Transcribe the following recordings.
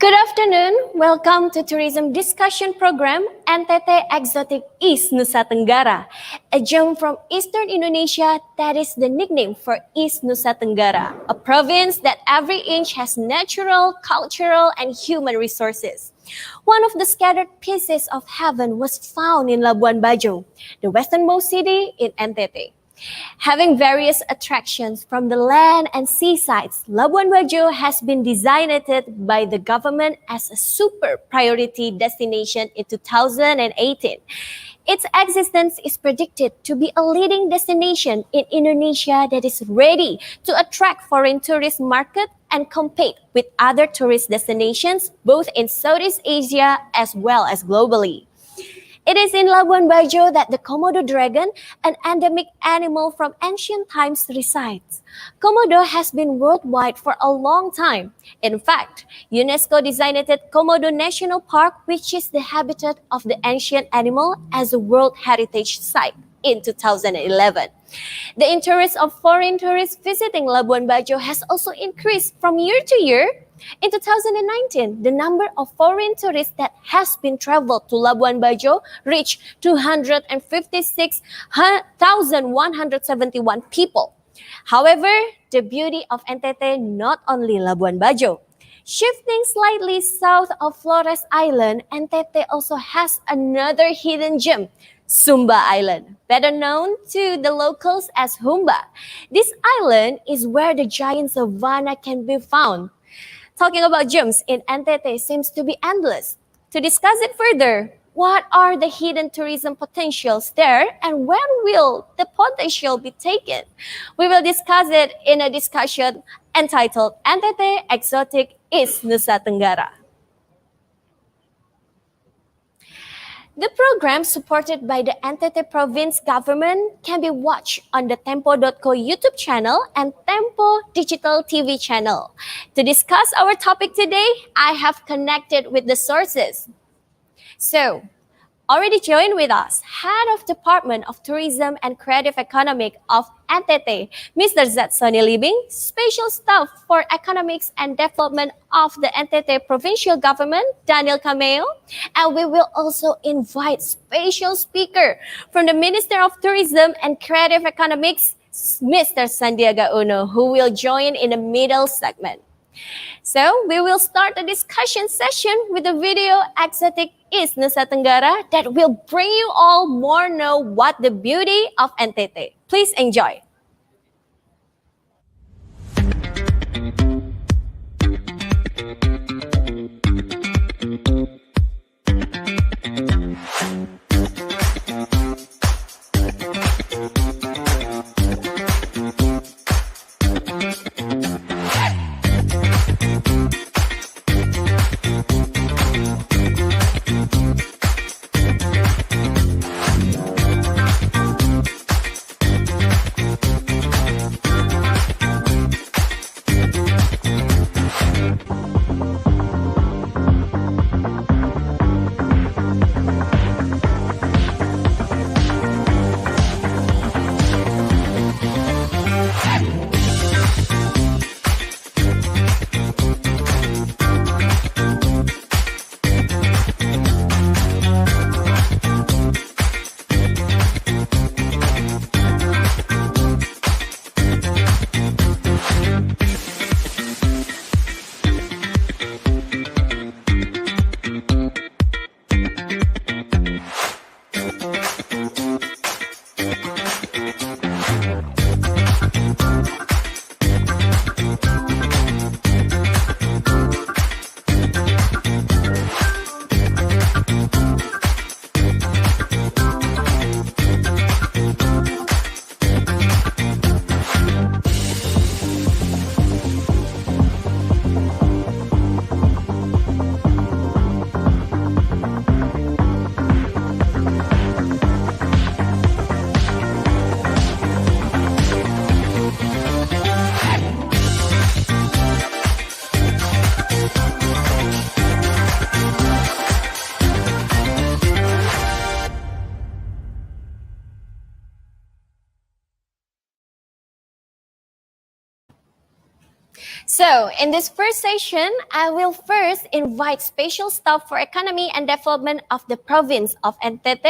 Good afternoon. Welcome to Tourism Discussion Program NTT Exotic East Nusa Tenggara, a gem from Eastern Indonesia that is the nickname for East Nusa Tenggara, a province that every inch has natural, cultural, and human resources. One of the scattered pieces of heaven was found in Labuan Bajo, the westernmost city in NTT. Having various attractions from the land and seasides, Labuan Bajo has been designated by the government as a super priority destination in 2018. Its existence is predicted to be a leading destination in Indonesia that is ready to attract foreign tourist market and compete with other tourist destinations both in Southeast Asia as well as globally. It is in Labuan Bajo that the Komodo dragon, an endemic animal from ancient times, resides. Komodo has been worldwide for a long time. In fact, UNESCO designated Komodo National Park, which is the habitat of the ancient animal, as a World Heritage Site in 2011. The interest of foreign tourists visiting Labuan Bajo has also increased from year to year. In 2019, the number of foreign tourists that has been traveled to Labuan Bajo reached 256,171 people. However, the beauty of NTT not only Labuan Bajo. Shifting slightly south of Flores Island, NTT also has another hidden gem, Sumba Island, better known to the locals as Humba. This island is where the giant savanna can be found. Talking about gems in NTT seems to be endless. To discuss it further, what are the hidden tourism potentials there and when will the potential be taken? We will discuss it in a discussion entitled NTT Exotic East Nusa Tenggara. The program, supported by the NTT province government, can be watched on the Tempodotco YouTube channel and Tempo Digital TV channel. To discuss our topic today, I have connected with the sources. So, already joined with us, Head of Department of Tourism and Creative Economic of NTT, Mr. Zatsoni Libing, Special Staff for Economics and Development of the NTT Provincial Government, Daniel Cameo, and we will also invite special speaker from the Minister of Tourism and Creative Economics, Mr. Sandiaga Uno, who will join in the middle segment. So, we will start the discussion session with a video Exotic East Nusa Tenggara that will bring you all more know what the beauty of NTT. Please enjoy. So, in this first session, I will first invite Special Staff for Economy and Development of the Province of NTT,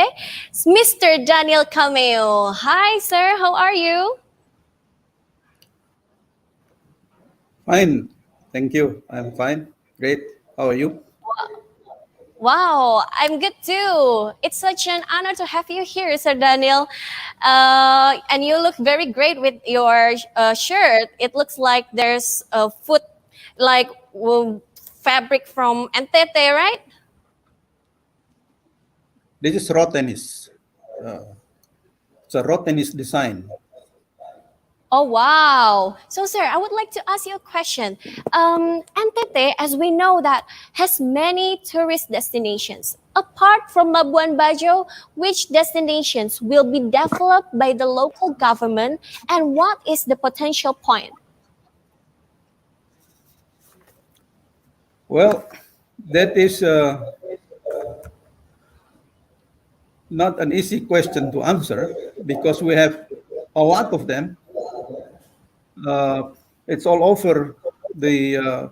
Mr. Daniel Cameo. Hi, sir. How are you? Fine, thank you. I'm fine. Great. How are you? Wow, I'm good too. It's such an honor to have you here, Sir Daniel. And you look very great with your shirt. It looks like there's a foot, like fabric from NTT, right? This is raw tennis. It's a raw tennis design. Oh, wow. So, sir, I would like to ask you a question. NTT, as we know that, has many tourist destinations. Apart from Labuan Bajo, which destinations will be developed by the local government and what is the potential point? Well, that is not an easy question to answer because we have a lot of them. It's all over the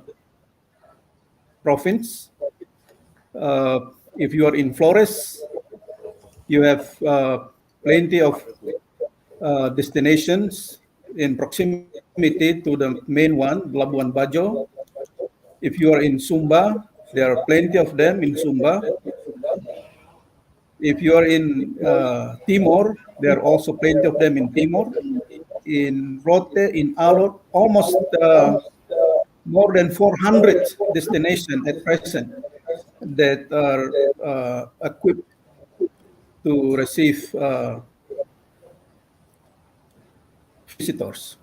province. If you are in Flores, you have plenty of destinations in proximity to the main one, Labuan Bajo. If you are in Sumba, there are plenty of them in Sumba. If you are in Timor, there are also plenty of them in Timor. In Rote, in Alor, almost more than 400 destinations at present that are equipped to receive visitors.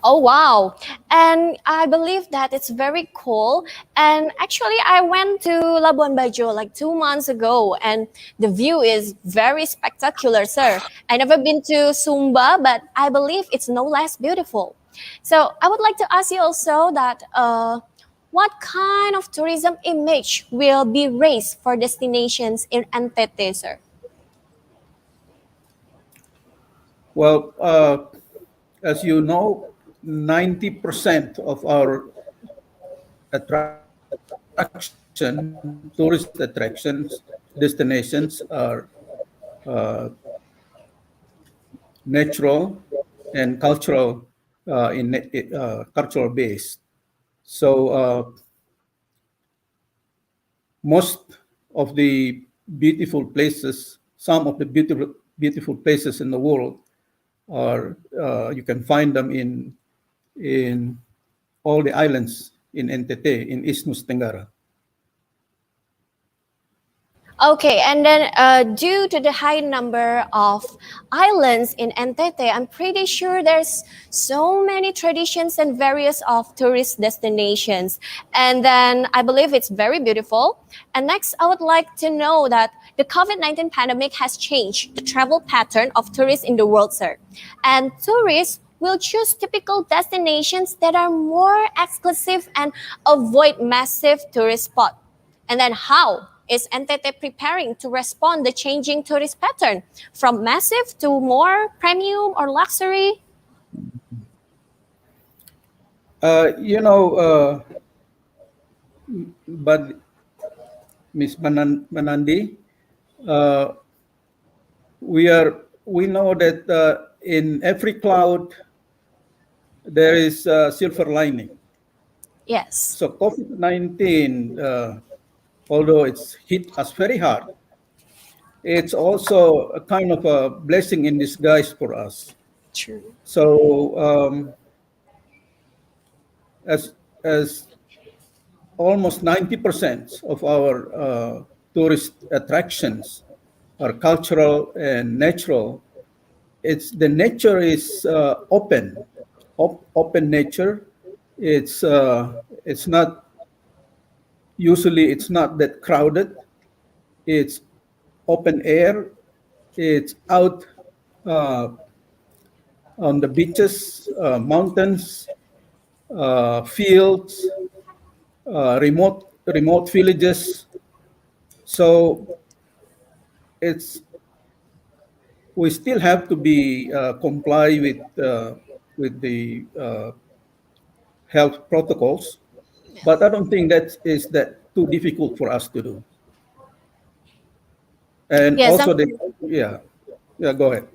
Oh, wow. And I believe that it's very cool. And actually, I went to Labuan Bajo like 2 months ago, and the view is very spectacular, sir. I never been to Sumba, but I believe it's no less beautiful. So I would like to ask you also that what kind of tourism image will be raised for destinations in NTT, sir? Well, as you know, 90% of our tourist attractions, destinations are natural and cultural cultural based. So most of the beautiful places, some of the beautiful places in the world are you can find them in all the islands in NTT in East Nusa Tenggara. Okay, and then due to the high number of islands in NTT, I'm pretty sure there's so many traditions and various of tourist destinations. And then I believe it's very beautiful. And next, I would like to know that the COVID-19 pandemic has changed the travel pattern of tourists in the world, sir. And tourists will choose typical destinations that are more exclusive and avoid massive tourist spots. And then how is NTT preparing to respond the changing tourist pattern from massive to more premium or luxury? You know, but Miss Manandi, uh, we know that in every cloud there is a silver lining. Yes. So COVID-19, although it's hit us very hard, it's also a kind of a blessing in disguise for us. True. So as almost 90% of our tourist attractions are cultural and natural, the nature is open nature. It's not usually it's not that crowded. It's open air. It's out uh, on the beaches, mountains, fields, remote villages. So it's we still have to be comply with the health protocols, but I don't think that is that too difficult for us to do. And Yes, also the yeah, yeah, go ahead.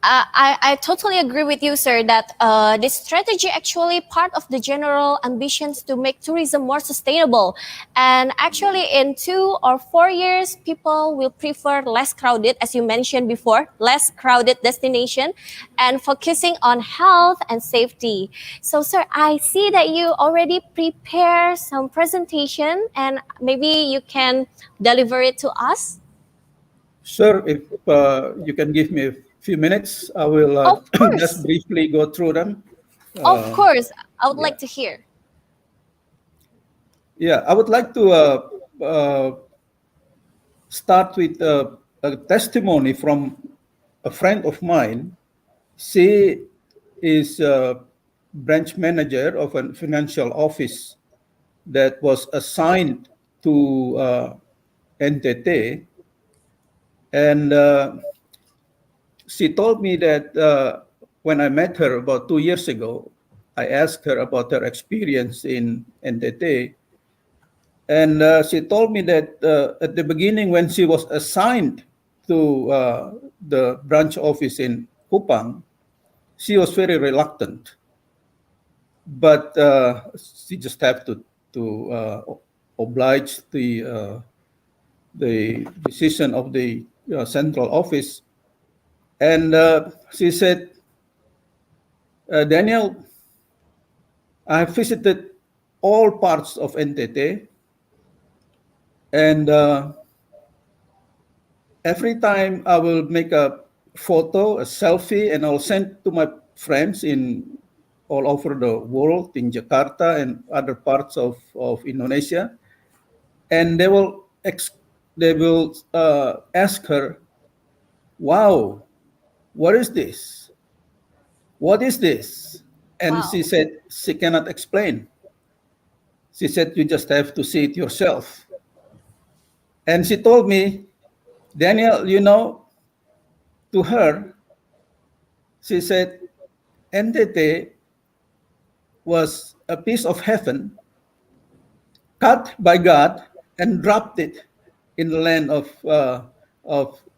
I totally agree with you, sir, that this strategy actually part of the general ambitions to make tourism more sustainable. And actually, in 2 or 4 years, people will prefer less crowded, as you mentioned before, less crowded destination, and focusing on health and safety. So, sir, I see that you already prepare some presentation, and maybe you can deliver it to us. Sir, if you can give me a few minutes, I will Of just course, briefly go through them. of Uh, course, I would yeah, like to hear. yeah. I would like to start with a testimony from a friend of mine. She is a branch manager of a financial office that was assigned to NTT, and she told me that when I met her about 2 years ago, I asked her about her experience in NTT, and she told me that at the beginning, when she was assigned to the branch office in Kupang, she was very reluctant, but she just have to oblige the decision of the central office. And she said, Daniel, I have visited all parts of NTT, and every time I will make a photo, a selfie, and I'll send to my friends in all over the world, in Jakarta and other parts of Indonesia, and they will ask her, "Wow, what is this? What is this?" And she Wow. said she cannot explain. She said you just have to see it yourself. And she told me, Daniel, to her, she said, NTT was a piece of heaven cut by God and dropped it in the land of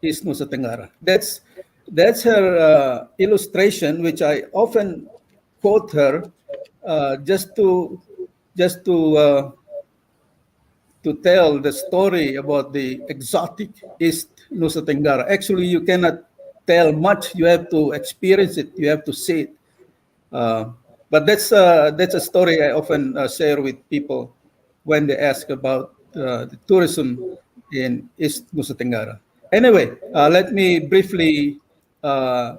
East Nusa Tenggara. That's her illustration, which I often quote her just to tell the story about the exotic East Nusa Tenggara. Actually, you cannot tell much. You have to experience it. You have to see it. Uh, but that's a story I often share with people when they ask about the tourism in East Nusa Tenggara. Anyway, let me briefly uh,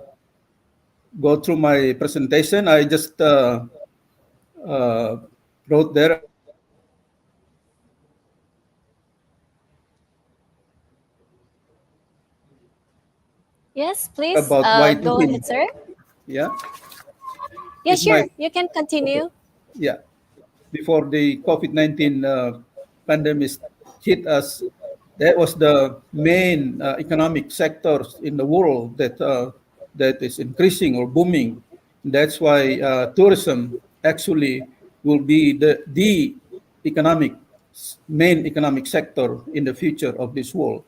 go through my presentation. I just uh, wrote there about Yes, why please tourism. go ahead, sir. Yeah, Yeah, it might. sure. You can Okay. continue. Yeah, before the COVID-19 pandemic hit us, that was the main economic sectors in the world that is increasing or booming. That's why tourism actually will be the economic main economic sector in the future of this world.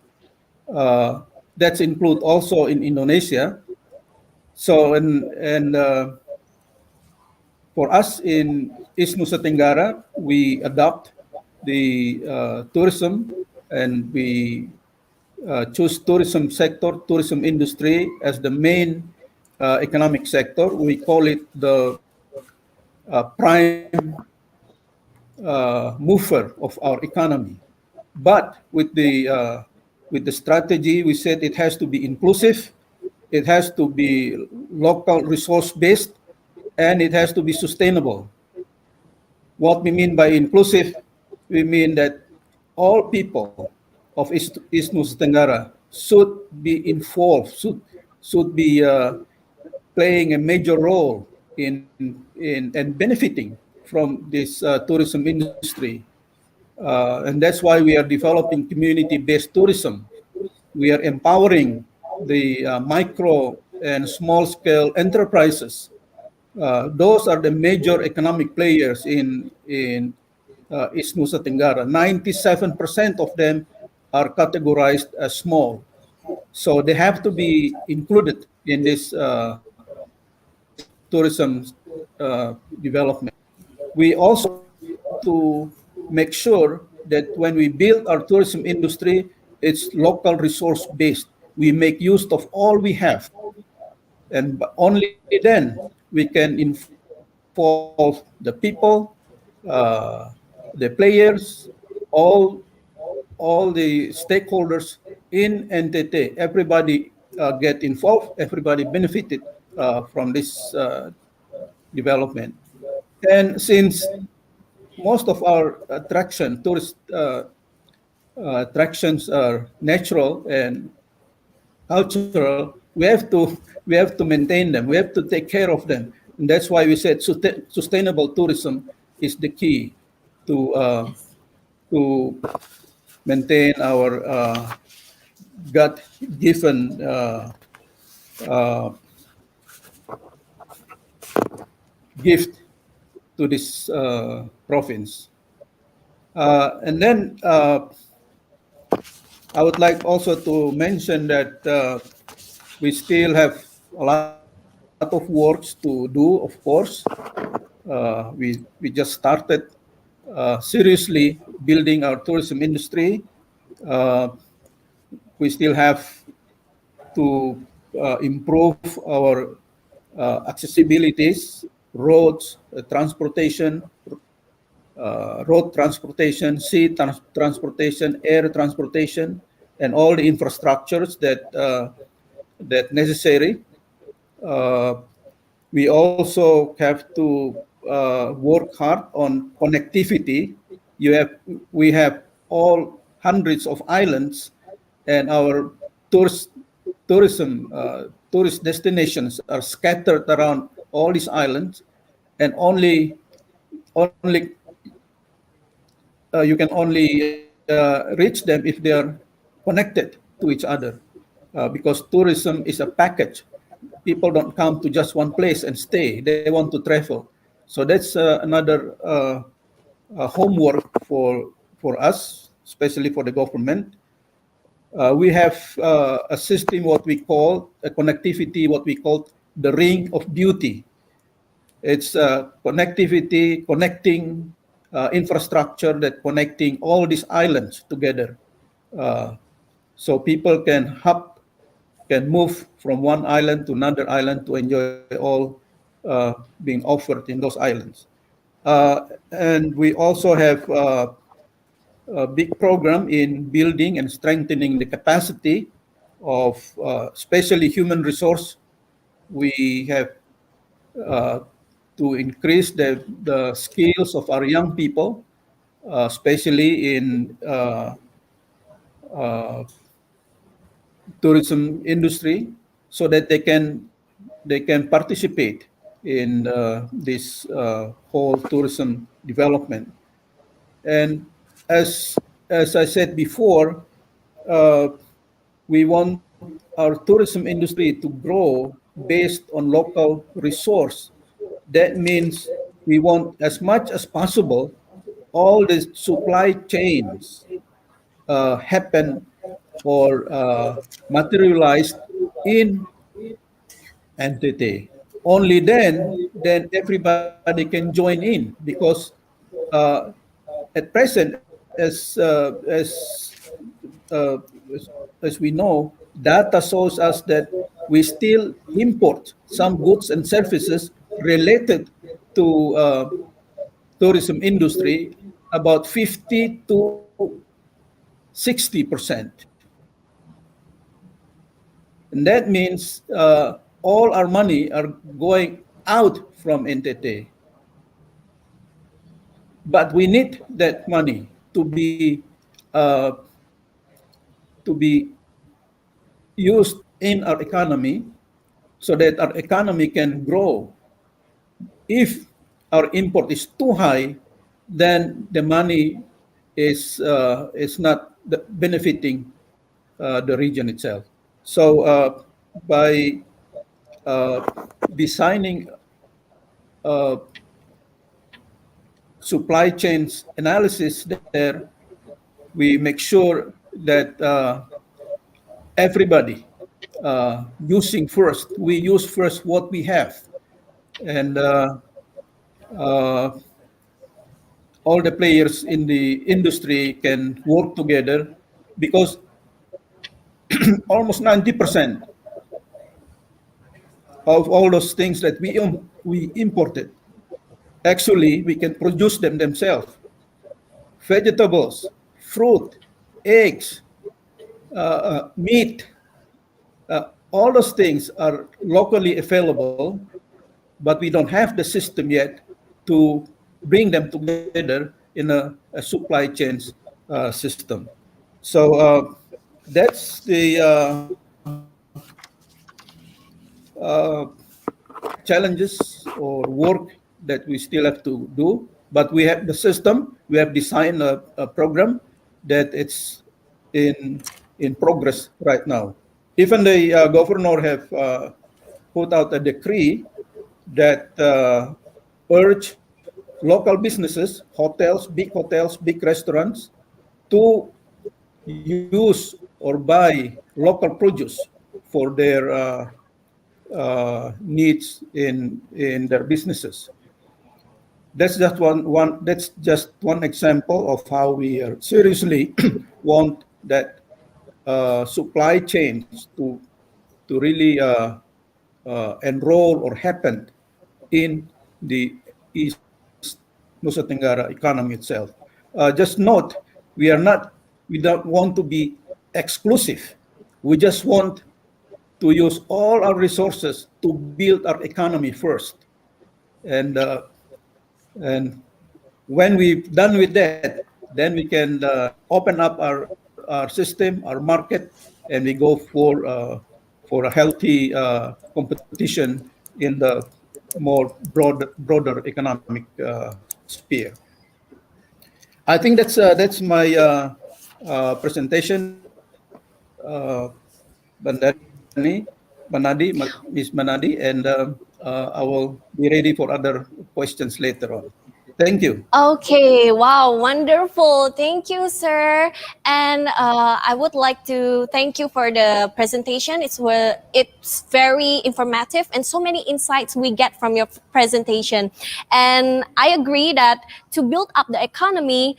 Uh, that's include also in Indonesia. So and for us in East Nusa Tenggara, we adopt the tourism, and we choose tourism sector, tourism industry as the main economic sector. We call it the prime mover of our economy. But with the strategy, we said it has to be inclusive, it has to be local resource based, and it has to be sustainable. What we mean by inclusive, we mean that all people of East Nusa Tenggara should be involved, should be playing a major role in and benefiting from this tourism industry. And that's why we are developing community-based tourism. We are empowering. the micro and small scale enterprises. Those are the major economic players in East Nusa Tenggara. 97% of them are categorized as small. So they have to be included in this tourism development. We also have to make sure that when we build our tourism industry, it's local resource based. We make use of all we have, and only then we can involve the people, uh, the players, all all the stakeholders in NTT. Everybody get involved. Everybody benefited from this development. And since most of our tourist attractions are natural and cultural, we have to maintain them. We have to take care of them, and that's why we said sustainable tourism is the key to to maintain our God-given uh, gift to this province. And then I would like also to mention that we still have a lot of works to do, of course. We just started seriously building our tourism industry. Uh, we still have to improve our accessibilities, roads, road transportation, transportation, air transportation, and all the infrastructures that necessary. Uh, we also have to work hard on connectivity. We have all hundreds of islands, and our tourist tourist destinations are scattered around all these islands, and only you can only reach them if they are connected to each other, because tourism is a package. People don't come to just one place and stay; they want to travel. So that's another homework for us, especially for the government. We have a system, what we call a connectivity, what we call the ring of beauty. It's connectivity, connecting infrastructure that connecting all these islands together. Uh, so people can move from one island to another island to enjoy all being offered in those islands. And we also have a big program in building and strengthening the capacity of especially human resource. We have uh, to increase the skills of our young people, especially in uh, tourism industry, so that they can participate in this whole tourism development. And as I said before, uh, we want our tourism industry to grow based on local resource. That means we want as much as possible all the supply chains happen or materialized in entity. Only then everybody can join in, because uh, at present, uh, as we know, data shows us that we still import some goods and services related to tourism industry about 50 to 60%. And that means all our money are going out from NTT. But we need that money uh, to be used in our economy, so that our economy can grow. If our import is too high, then the money is not benefiting the region itself. So by designing supply chains analysis there, we make sure that everybody using first, we use first what we have, and uh, all the players in the industry can work together because almost 90% of all those things that we imported, actually we can produce them themselves. Vegetables, fruit, eggs, meat, all those things are locally available, but we don't have the system yet to bring them together in a supply chains system. So that's the challenges or work that we still have to do. But we have the system. We have designed a program that it's in progress right now. Even the governor have put out a decree that urge local businesses, hotels, big restaurants, to use or buy local produce for their needs in their businesses. That's just one. That's just one example of how we seriously want that supply chains to really enroll or happen in the East Nusa Tenggara economy itself. Just note, we don't want to be exclusive. We just want to use all our resources to build our economy first. And when we've done with that, then we can open up our system, our market, and we go for a healthy competition in the more broader economic sphere. I think that's my presentation, Bandani, Miss Manadi, and I will be ready for other questions later on. Thank you. Okay, wow, wonderful. Thank you, sir. And I would like to thank you for the presentation. It's very informative and so many insights we get from your presentation. And I agree that to build up the economy,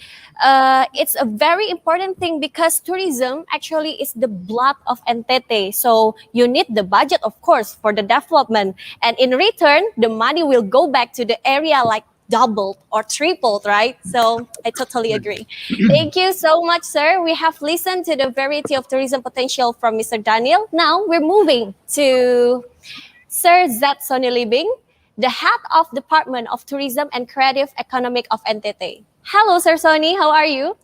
it's a very important thing because tourism actually is the blood of NTT. So you need the budget, of course, for the development. And in return, the money will go back to the area like doubled or tripled, right? So I totally agree. Thank you so much, sir. We have listened to the variety of tourism potential from Mr. Daniel. Now we're moving to Sir Z. Sonny Libing, the head of Department of Tourism and Creative Economic of NTT. Hello, Sir Sonny. How are you?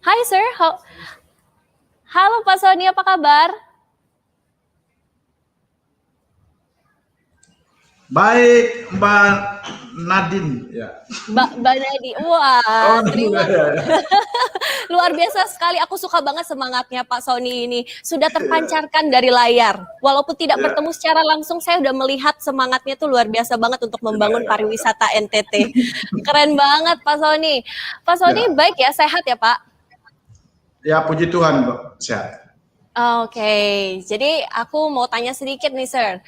Hi, sir. Halo, Pak Sonny. Apa kabar? Baik, Mbak Nadine. Ya. Mbak Nadi. Wah, terima luar biasa sekali. Aku suka banget semangatnya Pak Sony ini. Sudah terpancarkan dari layar. Walaupun tidak bertemu secara langsung, saya udah melihat semangatnya tuh luar biasa banget untuk membangun pariwisata NTT. Keren banget Pak Sony. Pak Sony baik ya, sehat ya Pak? Ya, puji Tuhan, Mbak. Sehat. Oke, jadi aku mau tanya sedikit nih, Sir.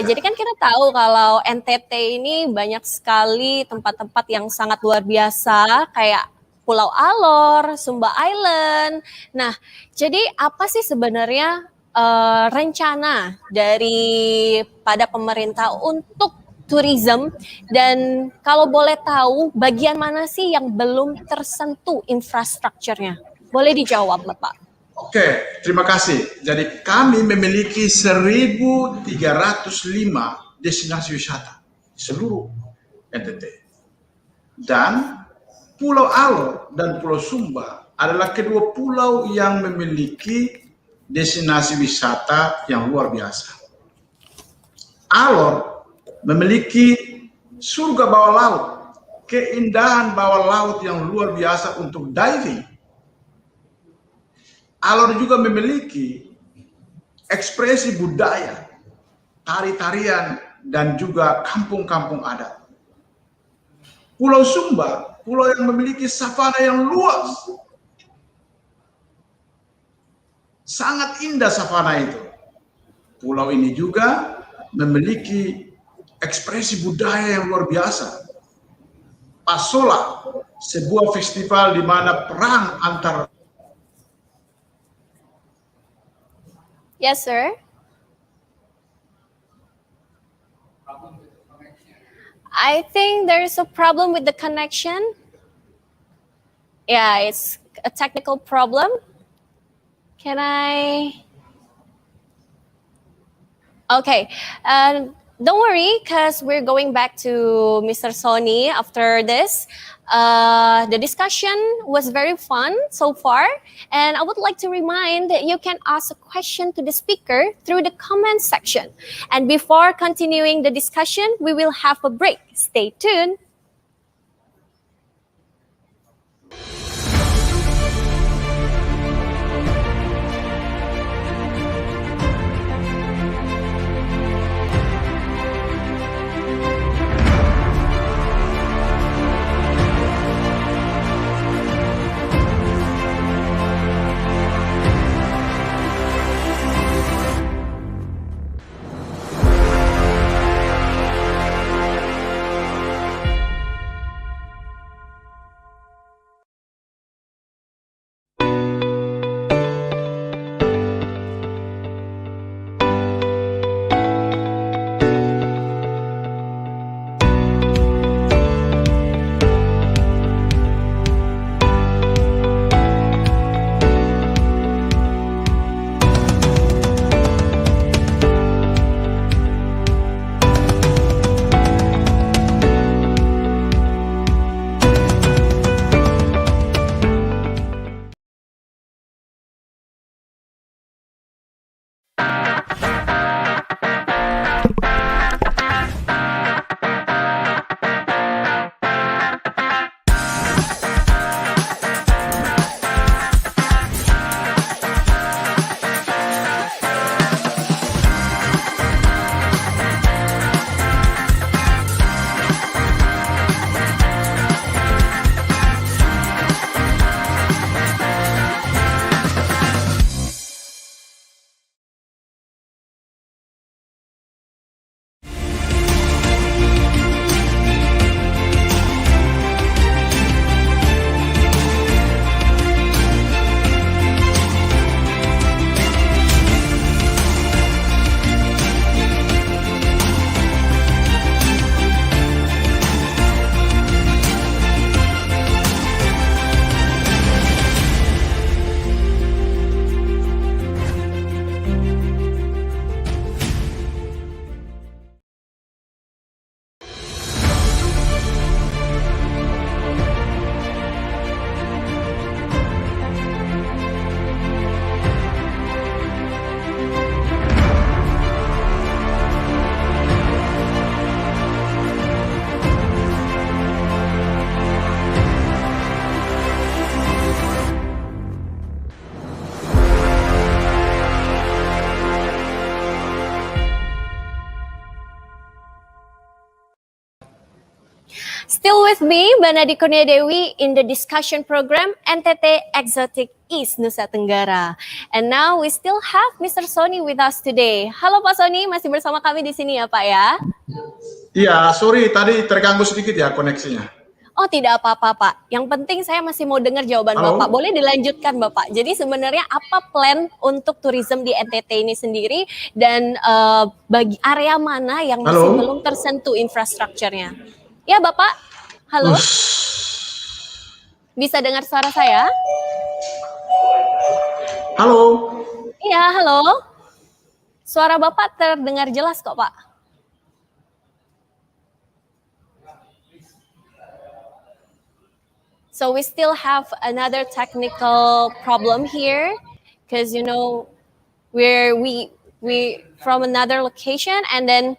Jadi kan kita tahu kalau NTT ini banyak sekali tempat-tempat yang sangat luar biasa, kayak Pulau Alor, Sumba Island. Nah, jadi apa sih sebenarnya rencana daripada pemerintah untuk tourism, dan kalau boleh tahu bagian mana sih yang belum tersentuh infrastrukturnya? Boleh dijawab, Bapak? Oke, terima kasih. Jadi kami memiliki 1.305 destinasi wisata di seluruh NTT. Dan Pulau Alor dan Pulau Sumba adalah kedua pulau yang memiliki destinasi wisata yang luar biasa. Alor memiliki surga bawah laut keindahan bawah laut yang luar biasa untuk diving. Alor juga memiliki ekspresi budaya, tari-tarian, dan juga kampung-kampung adat. Pulau Sumba, pulau yang memiliki savanna yang luas. Sangat indah savanna itu. Pulau ini juga memiliki ekspresi budaya yang luar biasa. Pasola, sebuah festival di mana perang antar. Yes, sir. I think there is a problem with the connection. Yeah, it's a technical problem. Can I? Okay. Don't worry, because we're going back to Mr. Sony after this. The discussion was very fun so far, and I would like to remind that you can ask a question to the speaker through the comment section. And before continuing the discussion, we will have a break. Stay tuned. Still with me, Mbak Nadi Kurnia Dewi in the discussion program NTT Exotic East Nusa Tenggara. And now we still have Mr. Sony with us today. Halo Pak Sony, masih bersama kami di sini ya Pak ya? Iya, sorry tadi terganggu sedikit ya koneksinya. Oh tidak apa-apa Pak, yang penting saya masih mau dengar jawaban Halo? Bapak. Boleh dilanjutkan Bapak. Jadi sebenarnya apa plan untuk tourism di NTT ini sendiri dan bagi area mana yang masih Halo? belum tersentuh infrastrukturnya? Ya Bapak, halo? Bisa dengar suara saya? Halo? Iya, halo. Suara Bapak terdengar jelas kok Pak. So we still have another technical problem here, because we from another location, and then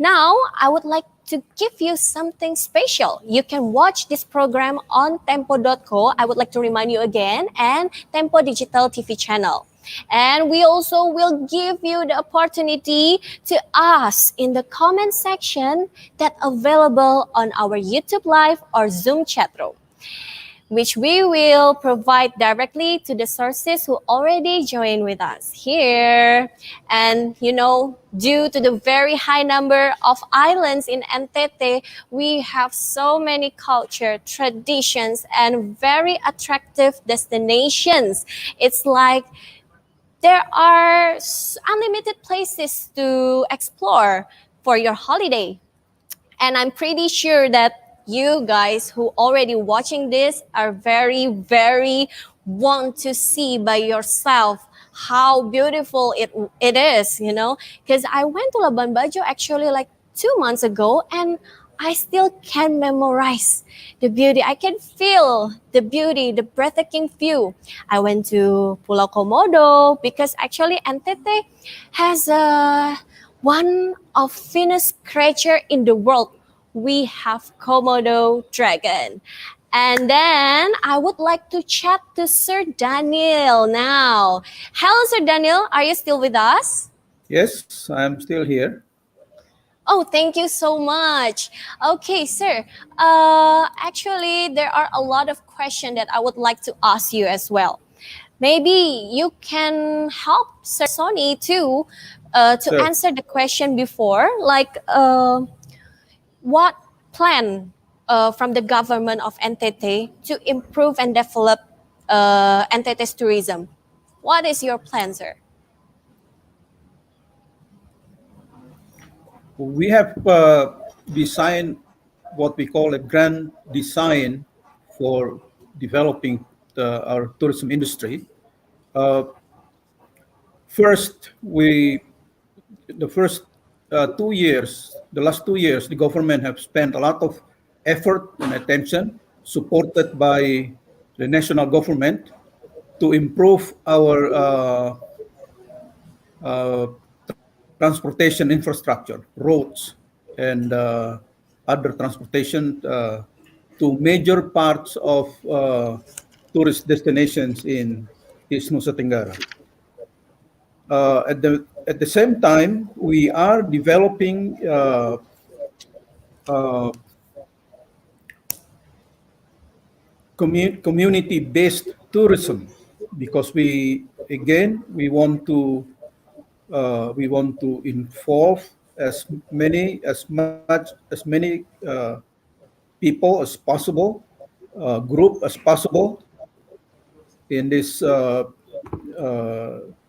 Now, I would like to give you something special. You can watch this program on Tempodotco. I would like to remind you again, and Tempo Digital TV channel. And we also will give you the opportunity to ask in the comment section that available on our YouTube Live or Zoom chat room, which we will provide directly to the sources who already joined with us here. And due to the very high number of islands in NTT, we have so many culture, traditions, and very attractive destinations. It's like there are unlimited places to explore for your holiday. And I'm pretty sure that you guys who already watching this are very, very want to see by yourself how beautiful it is, because I went to Labuan Bajo actually like 2 months ago, and I still can memorize the beauty. I can feel the beauty, the breathtaking view. I went to Pulau Komodo because actually NTT has one of finest creature in the world. We have Komodo dragon. And then I would like to chat to Sir Daniel now. Hello, Sir Daniel. Are you still with us? Yes, I'm still here. Oh, thank you so much. Okay, sir. Actually, there are a lot of questions that I would like to ask you as well. Maybe you can help Sir Sonny too to Sure. answer the question before, like what plan from the government of NTT to improve and develop NTT's tourism? What is your plan, sir? We have designed what we call a grand design for developing our tourism industry. Uh, First, the first 2 years, the last 2 years, the government have spent a lot of effort and attention, supported by the national government, to improve our uh, transportation infrastructure, roads, and other transportation to major parts of tourist destinations in East Nusa Tenggara. At the same time, we are developing uh, community-based tourism, because we want to involve as many people as possible, group as possible in this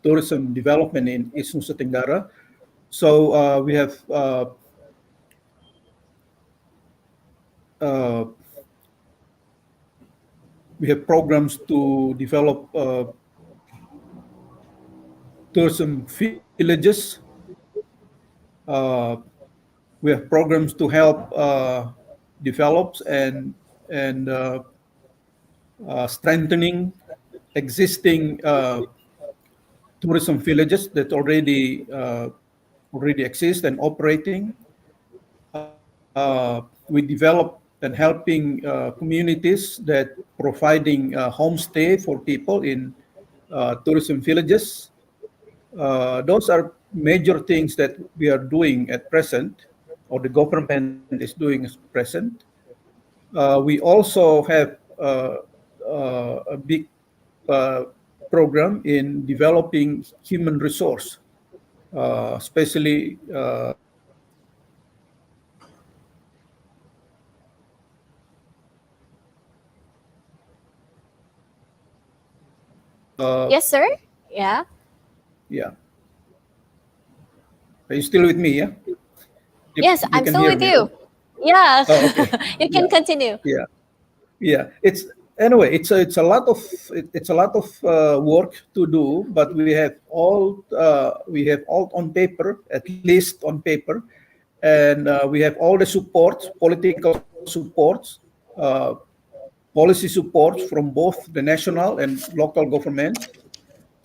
tourism development in East Nusa Tenggara. So uh, we have programs to develop tourism villages. Uh, we have programs to help develop and strengthening existing tourism villages that already exist and operating. We develop and helping communities that providing homestay for people in tourism villages. Those are major things that we are doing at present, or the government is doing at present. We also have a big uh, program in developing human resource, especially Yes, sir. Yeah. yeah. Are you still with me? Yeah, Yes, you I'm can still hear with me, you. right? Yeah. Oh, okay. You Yeah, can continue. yeah, yeah. It's anyway. It's a lot of work to do, but we have all on paper, at least on paper, and we have all the supports, political supports, uh, policy supports from both the national and local government.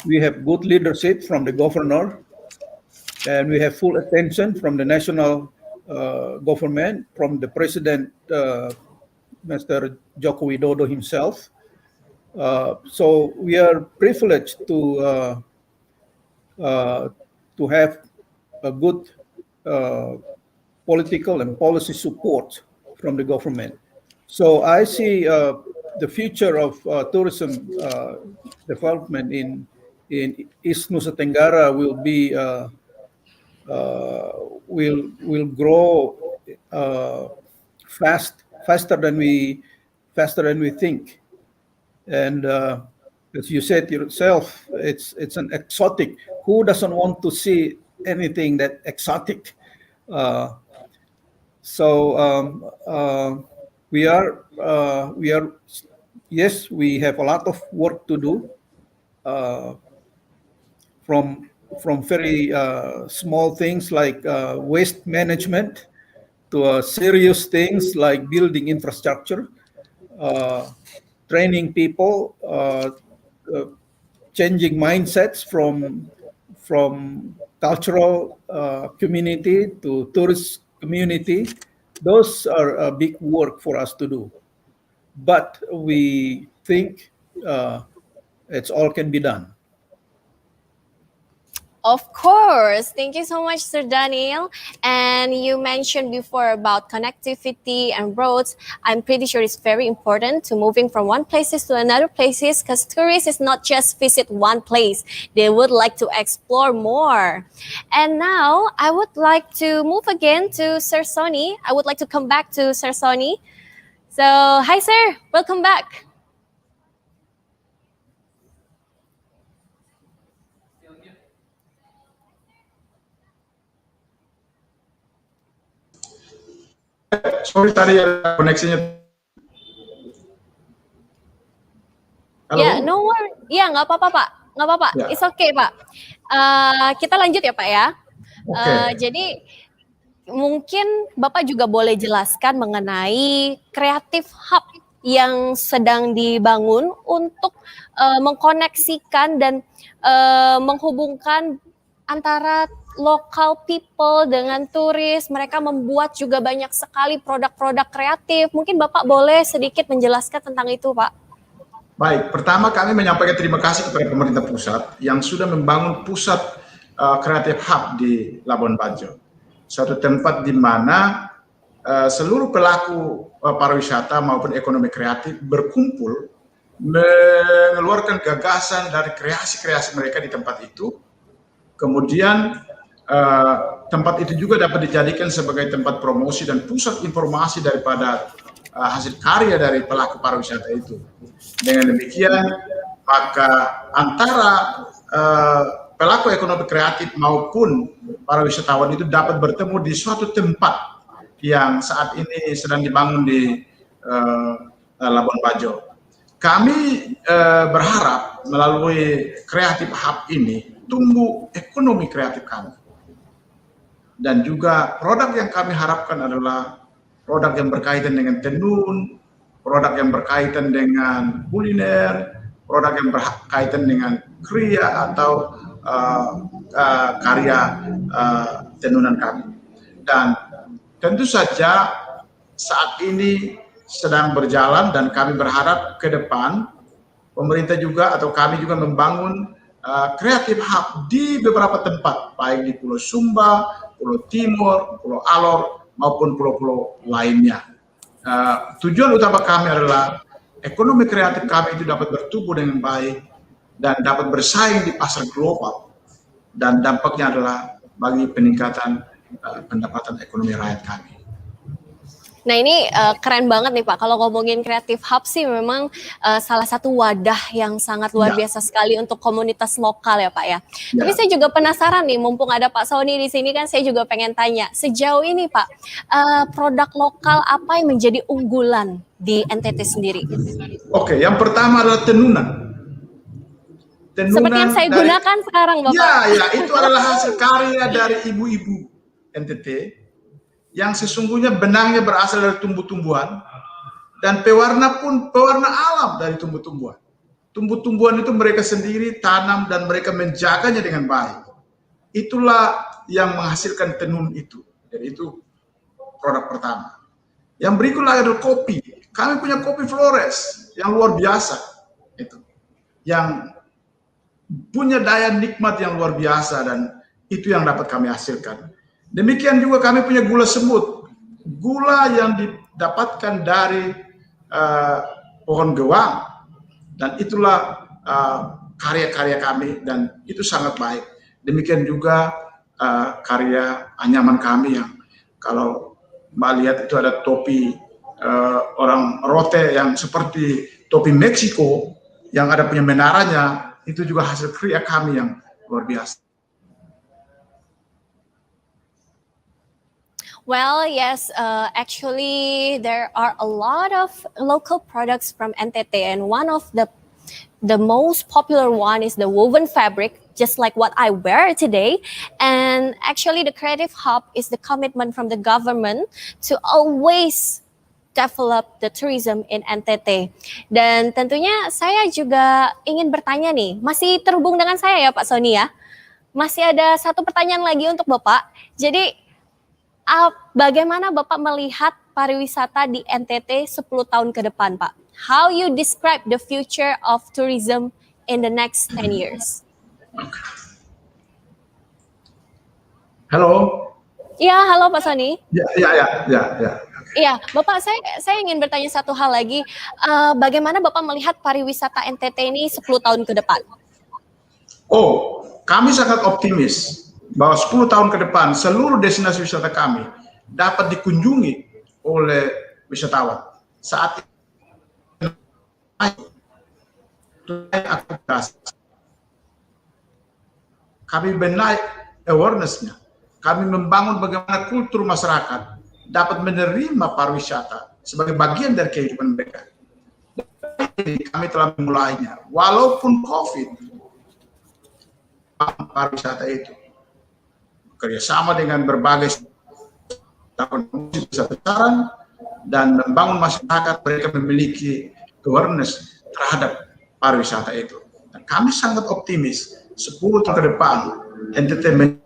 We have good leadership from the governor, and we have full attention from the national government, from the President, Mr. Joko Widodo himself. So we are privileged to have a good political and policy support from the government. So I see the future of tourism development in East Nusa Tenggara will be will grow faster than we think. And as you said yourself, it's an exotic. Who doesn't want to see anything that exotic? So we are yes, we have a lot of work to do, from very small things like waste management to serious things like building infrastructure, training people, changing mindsets from cultural community to tourist community. Those are a big work for us to do, but we think it's all can be done. Of course. Thank you so much, Sir Daniel. And you mentioned before about connectivity and roads. I'm pretty sure it's very important to moving from one places to another places, because tourists is not just visit one place. They would like to explore more. And now I would like to move again to Sir Sonny. I would like to come back to Sir Sonny. So, hi, sir. Welcome back. Sorry tadi ya koneksinya. Halo? Ya, no worry. Ya, nggak apa-apa, Pak. Nggak apa-apa. Ya. It's okay, Pak. Kita lanjut ya, Pak ya. Oke. Jadi mungkin Bapak juga boleh jelaskan mengenai Creative Hub yang sedang dibangun untuk mengkoneksikan dan menghubungkan antara local people dengan turis. Mereka membuat juga banyak sekali produk-produk kreatif. Mungkin Bapak boleh sedikit menjelaskan tentang itu, Pak. Baik, pertama kami menyampaikan terima kasih kepada pemerintah pusat yang sudah membangun pusat Creative Hub di Labuan Bajo. Suatu tempat di mana seluruh pelaku pariwisata maupun ekonomi kreatif berkumpul mengeluarkan gagasan dari kreasi-kreasi mereka di tempat itu. Kemudian tempat itu juga dapat dijadikan sebagai tempat promosi dan pusat informasi daripada hasil karya dari pelaku pariwisata itu. Dengan demikian, maka antara pelaku ekonomi kreatif maupun para wisatawan itu dapat bertemu di suatu tempat yang saat ini sedang dibangun di Labuan Bajo. Kami berharap melalui Creative Hub ini tumbuh ekonomi kreatif kami. Dan juga produk yang kami harapkan adalah produk yang berkaitan dengan tenun, produk yang berkaitan dengan kuliner, produk yang berkaitan dengan kriya atau karya tenunan kami. Dan tentu saja saat ini sedang berjalan dan kami berharap ke depan pemerintah juga atau kami juga membangun Creative Hub di beberapa tempat, baik di Pulau Sumba, Pulau Timur, Pulau Alor, maupun pulau-pulau lainnya. Tujuan utama kami adalah ekonomi kreatif kami itu dapat bertumbuh dengan baik dan dapat bersaing di pasar global, dan dampaknya adalah bagi peningkatan pendapatan ekonomi rakyat kami. Nah ini keren banget nih Pak, kalau ngomongin Creative Hub sih memang salah satu wadah yang sangat luar biasa sekali untuk komunitas lokal ya Pak ya. Tapi saya juga penasaran nih, mumpung ada Pak Sony di sini kan saya juga pengen tanya, sejauh ini Pak, produk lokal apa yang menjadi unggulan di NTT sendiri? Oke, yang pertama adalah tenunan. Seperti yang saya gunakan sekarang Bapak. Ya, itu adalah hasil karya dari ibu-ibu NTT yang sesungguhnya benangnya berasal dari tumbuh-tumbuhan dan pewarna pun pewarna alam dari tumbuh-tumbuhan. Tumbuh-tumbuhan itu mereka sendiri tanam dan mereka menjaganya dengan baik. Itulah yang menghasilkan tenun itu. Jadi itu produk pertama. Yang berikutnya adalah kopi. Kami punya kopi Flores yang luar biasa, itu, yang punya daya nikmat yang luar biasa, dan itu yang dapat kami hasilkan. Demikian juga kami punya gula semut, gula yang didapatkan dari pohon gewang, dan itulah karya-karya kami, dan itu sangat baik. Demikian juga karya anyaman kami yang kalau Mbak lihat itu ada topi orang rote yang seperti topi Meksiko yang ada punya menaranya, itu juga hasil karya kami yang luar biasa. Well, yes, actually there are a lot of local products from NTT, and one of the most popular one is the woven fabric, just like what I wear today. And actually the Creative Hub is the commitment from the government to always develop the tourism in NTT. Dan tentunya saya juga ingin bertanya nih, masih terhubung dengan saya ya Pak Sony ya? Masih ada satu pertanyaan lagi untuk Bapak. Jadi bagaimana Bapak melihat pariwisata di NTT 10 tahun ke depan, Pak? How you describe the future of tourism in the next 10 years? Halo. Ya, halo Pak Sony. Ya. Iya, Bapak, saya ingin bertanya satu hal lagi. Bagaimana Bapak melihat pariwisata NTT ini 10 tahun ke depan? Oh, kami sangat optimis bahwa 10 tahun ke depan seluruh destinasi wisata kami dapat dikunjungi oleh wisatawan. Saat ini kami benahi awareness-nya, kami membangun bagaimana kultur masyarakat dapat menerima pariwisata sebagai bagian dari kehidupan mereka. Kami telah memulainya, walaupun COVID, pariwisata itu kerjasama dengan berbagai besaran dan membangun masyarakat, mereka memiliki awareness terhadap pariwisata itu. Dan kami sangat optimis 10 tahun ke depan entertainment.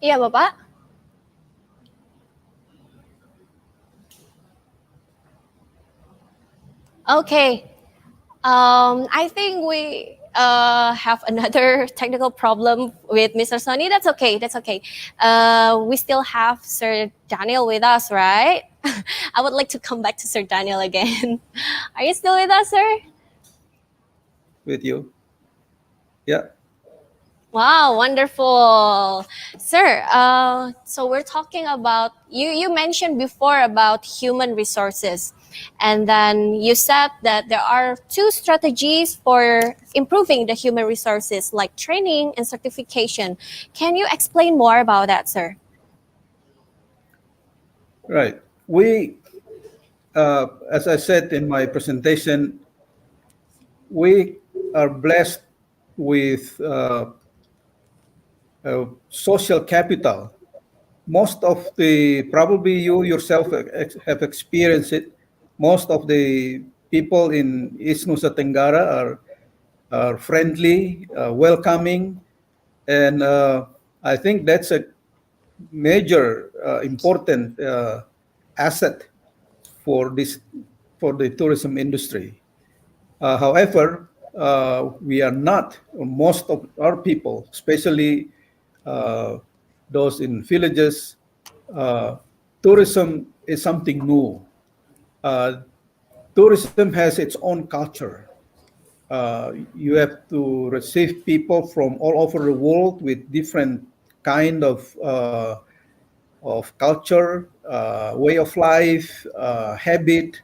Iya, Bapak. Okay. I think we have another technical problem with Mr. Sony. That's okay. We still have Sir Daniel with us, right? I would like to come back to Sir Daniel again. Are you still with us, sir? With you. Yeah. Wow, wonderful. Sir, so we're talking about, you mentioned before about human resources. And then you said that there are 2 strategies for improving the human resources, like training and certification. Can you explain more about that, sir? Right. We, as I said in my presentation, we are blessed with social capital. Most of probably you yourself have experienced it. Most of the people in East Nusa Tenggara are friendly, welcoming, and I think that's a major important asset for the tourism industry. However, we are not, most of our people, especially those in villages, tourism is something new. Tourism has its own culture. You have to receive people from all over the world with different kind of culture, way of life, habit,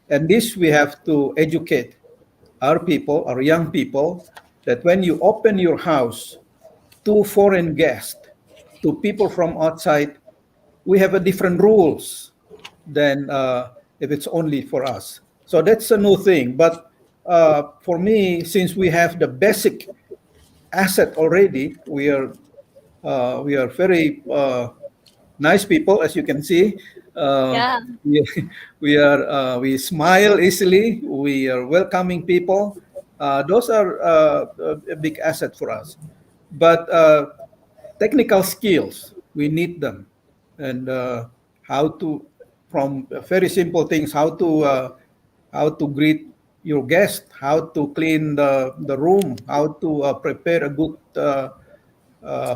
and this we have to educate our people, our young people, that when you open your house to foreign guests, to people from outside, we have a different rules than if it's only for us. So that's a new thing. But for me, since we have the basic asset already, we are very nice people, as you can see. Uh, Yeah. we, we smile easily. We are welcoming people. Those are a big asset for us. But technical skills, we need them, and how to, from very simple things, how to greet your guest, how to clean the room, how to prepare a good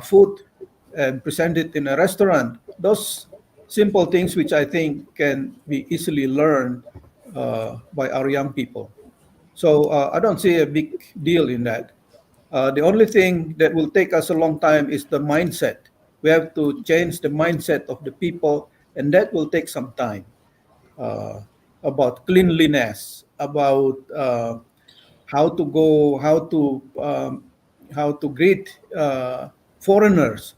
food and present it in a restaurant. Those simple things which I think can be easily learned by our young people. So I don't see a big deal in that. The only thing that will take us a long time is the mindset. We have to change the mindset of the people, and that will take some time. Uh, about cleanliness, about how to go, how to greet foreigners.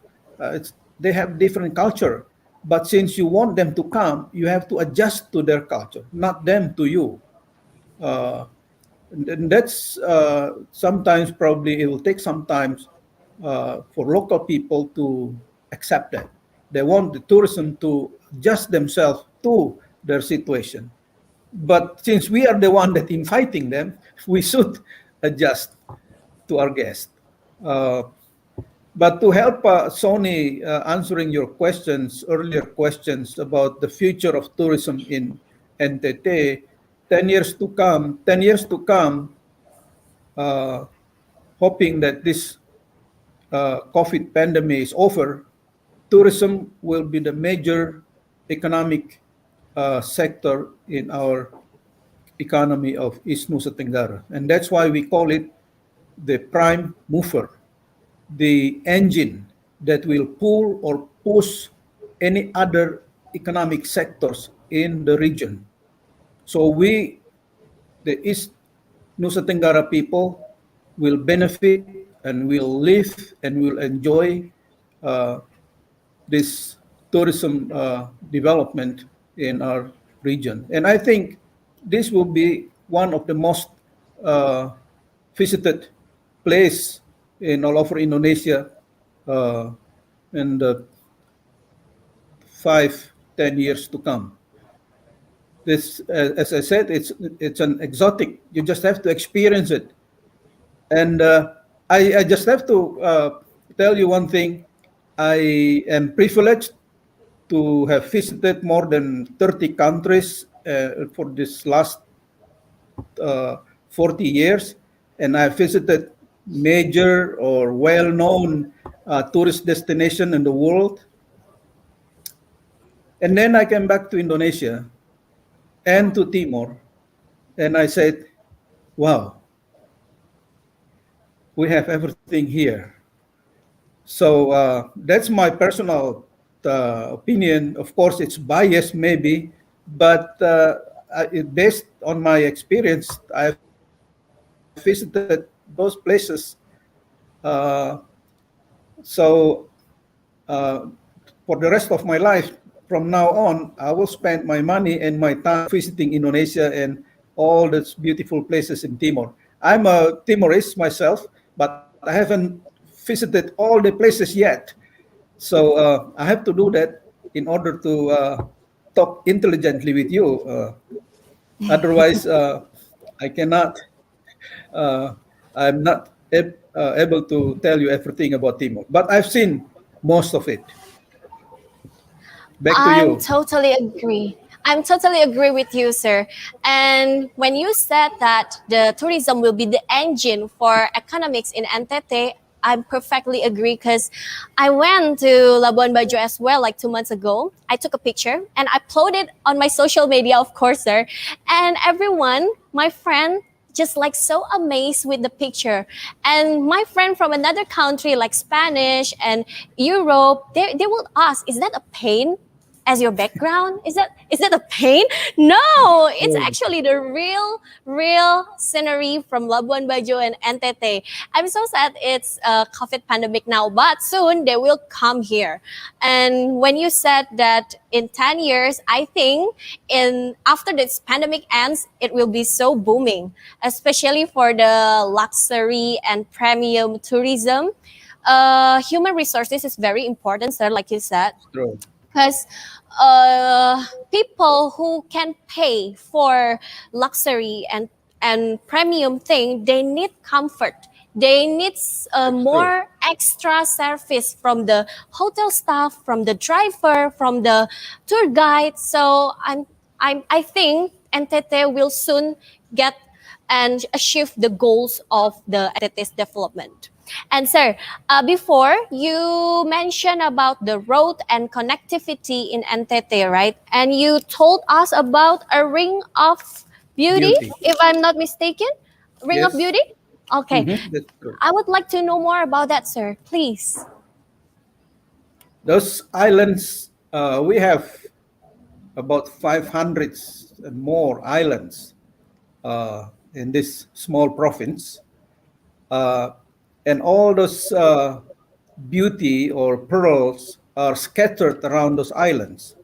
They have different culture, but since you want them to come, you have to adjust to their culture, not them to you. Uh, and that's sometimes probably it will take some time for local people to accept that. They want the tourism to adjust themselves to their situation. But since we are the one that inviting them, we should adjust to our guests. Uh, but to help Sony answering your questions, earlier questions about the future of tourism in NTT, 10 years to come, uh, hoping that this COVID pandemic is over, tourism will be the major economic sector in our economy of East Nusa Tenggara. And that's why we call it the prime mover, the engine that will pull or push any other economic sectors in the region. So we, the East Nusa Tenggara people, will benefit and will live and will enjoy uh, this tourism development in our region. And I think this will be one of the most uh, visited place in all over Indonesia uh, in the 5, 10 years to come. This, as I said, it's an exotic. You just have to experience it. And I just have to tell you one thing. I am privileged to have visited more than 30 countries for this last uh, 40 years, and I visited major or well-known tourist destination in the world. And then I came back to Indonesia and to Timor, and I said, wow, we have everything here. So that's my personal opinion. Of course, it's biased maybe, but based on my experience, I visited those places. Uh, so uh, for the rest of my life, from now on, I will spend my money and my time visiting Indonesia and all those beautiful places in Timor. I'm a Timorese myself, but I haven't visited all the places yet. So I have to do that in order to talk intelligently with you. Otherwise, I cannot. Uh, I'm not able to tell you everything about Timor, but I've seen most of it. Back to I'm you. totally agree. I'm totally agree with you, sir. And when you said that the tourism will be the engine for economics in NTT, I perfectly agree because I went to Labuan Bajo as well like 2 months ago. I took a picture and I uploaded on my social media, of course, sir. And everyone, my friend, just like so amazed with the picture. And my friend from another country like Spanish and Europe, they will ask, is that a pain as your background? Is that a pain? No, it's Oh, actually the real scenery from Labuan Bajo and NTT. I'm so sad it's a COVID pandemic now, but soon they will come here. And when you said that in 10 years, I think in after this pandemic ends, it will be so booming, especially for the luxury and premium tourism. Human resources is very important, sir, like you said. true. because people who can pay for luxury and premium thing, they need comfort, they need more extra service from the hotel staff, from the driver, from the tour guide. So I think NTT will soon get and achieve the goals of the NTT's development. And sir, before you mentioned about the road and connectivity in NTT, right? And you told us about a ring of beauty, Beauty. if I'm not mistaken. Ring of Yes. beauty? Okay. That's good. I would like to know more about that, sir. Please. Those islands, we have about 500 and more islands in this small province. And all those beauty or pearls are scattered around those islands.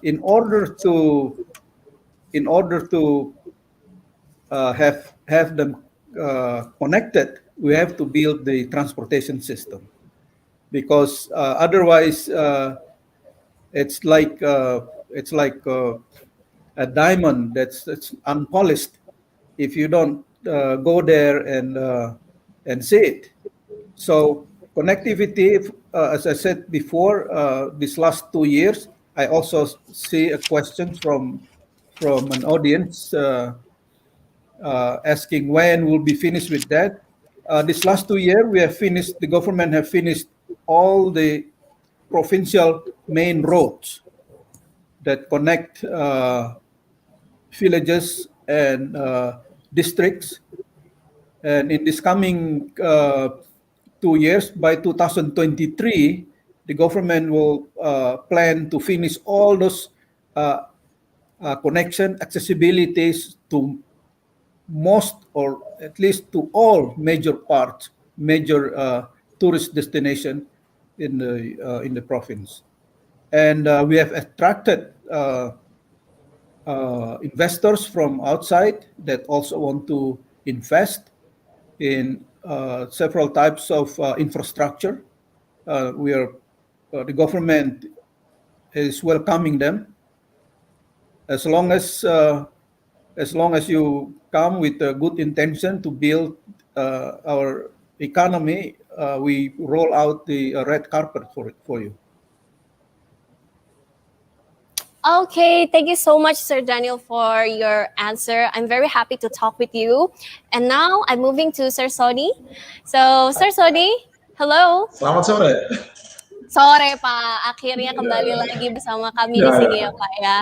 In order to have them connected, we have to build the transportation system, because otherwise it's like a diamond that's unpolished if you don't go there and see it. So connectivity, as I said before, these last 2 years, I also see a question from an audience asking when we'll be finished with that. This last 2 years, we have finished. The government have finished all the provincial main roads that connect villages and districts. And in this coming 2 years, by 2023, the government will plan to finish all those connection accessibilities to most, or at least to all major parts, major tourist destination in the province. And we have attracted investors from outside that also want to invest in several types of infrastructure. The government is welcoming them, as long as you come with a good intention to build our economy. We roll out the red carpet for you. Okay, thank you so much, Sir Daniel, for your answer. I'm very happy to talk with you. And now I'm moving to Sir Sony. So, Sir Sony, hello. Selamat sore. Sore, Pak. Akhirnya kembali lagi bersama kami di sini ya, Pak ya.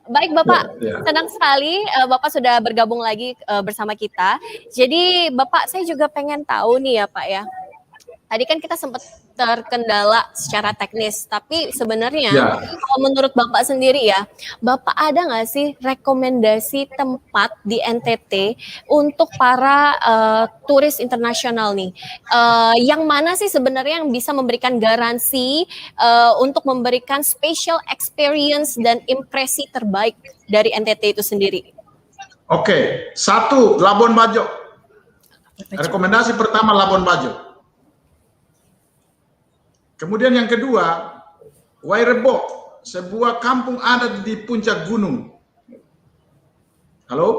Baik, Bapak. Senang sekali Bapak sudah bergabung lagi bersama kita. Jadi, Bapak, saya juga pengen tahu nih ya, Pak ya. Tadi kan kita sempat terkendala secara teknis, tapi sebenarnya kalau menurut Bapak sendiri ya, Bapak ada nggak sih rekomendasi tempat di NTT untuk para turis internasional nih? Yang mana sih sebenarnya yang bisa memberikan garansi untuk memberikan special experience dan impresi terbaik dari NTT itu sendiri? Oke, satu, Labuan Bajo. Rekomendasi pertama Labuan Bajo. Kemudian yang kedua, Wairebo, sebuah kampung adat di puncak gunung. Halo?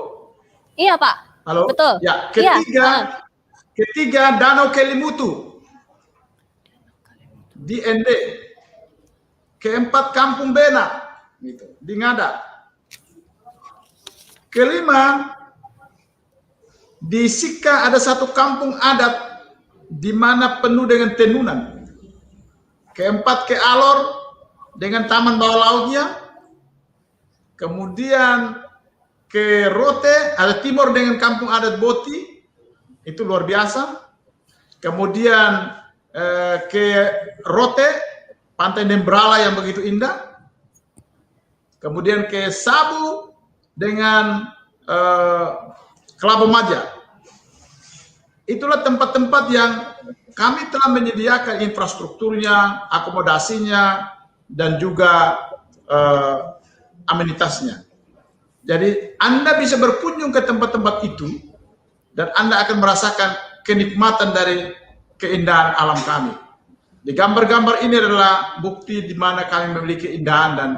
Iya, Pak. Halo? Betul. Ya, ketiga Danau Kelimutu di ND. Keempat Kampung Bena gitu, di Ngada. Kelima, di Sika ada satu kampung adat di mana penuh dengan tenunan. Keempat ke Alor dengan taman bawah lautnya. Kemudian ke Rote, ada timur dengan kampung adat Boti. Itu luar biasa. Kemudian ke Rote, Pantai Nembrala yang begitu indah. Kemudian ke Sabu dengan Kelapa Maja. Itulah tempat-tempat yang kami telah menyediakan infrastrukturnya, akomodasinya, dan juga amenitasnya. Jadi Anda bisa berkunjung ke tempat-tempat itu dan Anda akan merasakan kenikmatan dari keindahan alam kami. Di gambar-gambar ini adalah bukti di mana kami memiliki indahan dan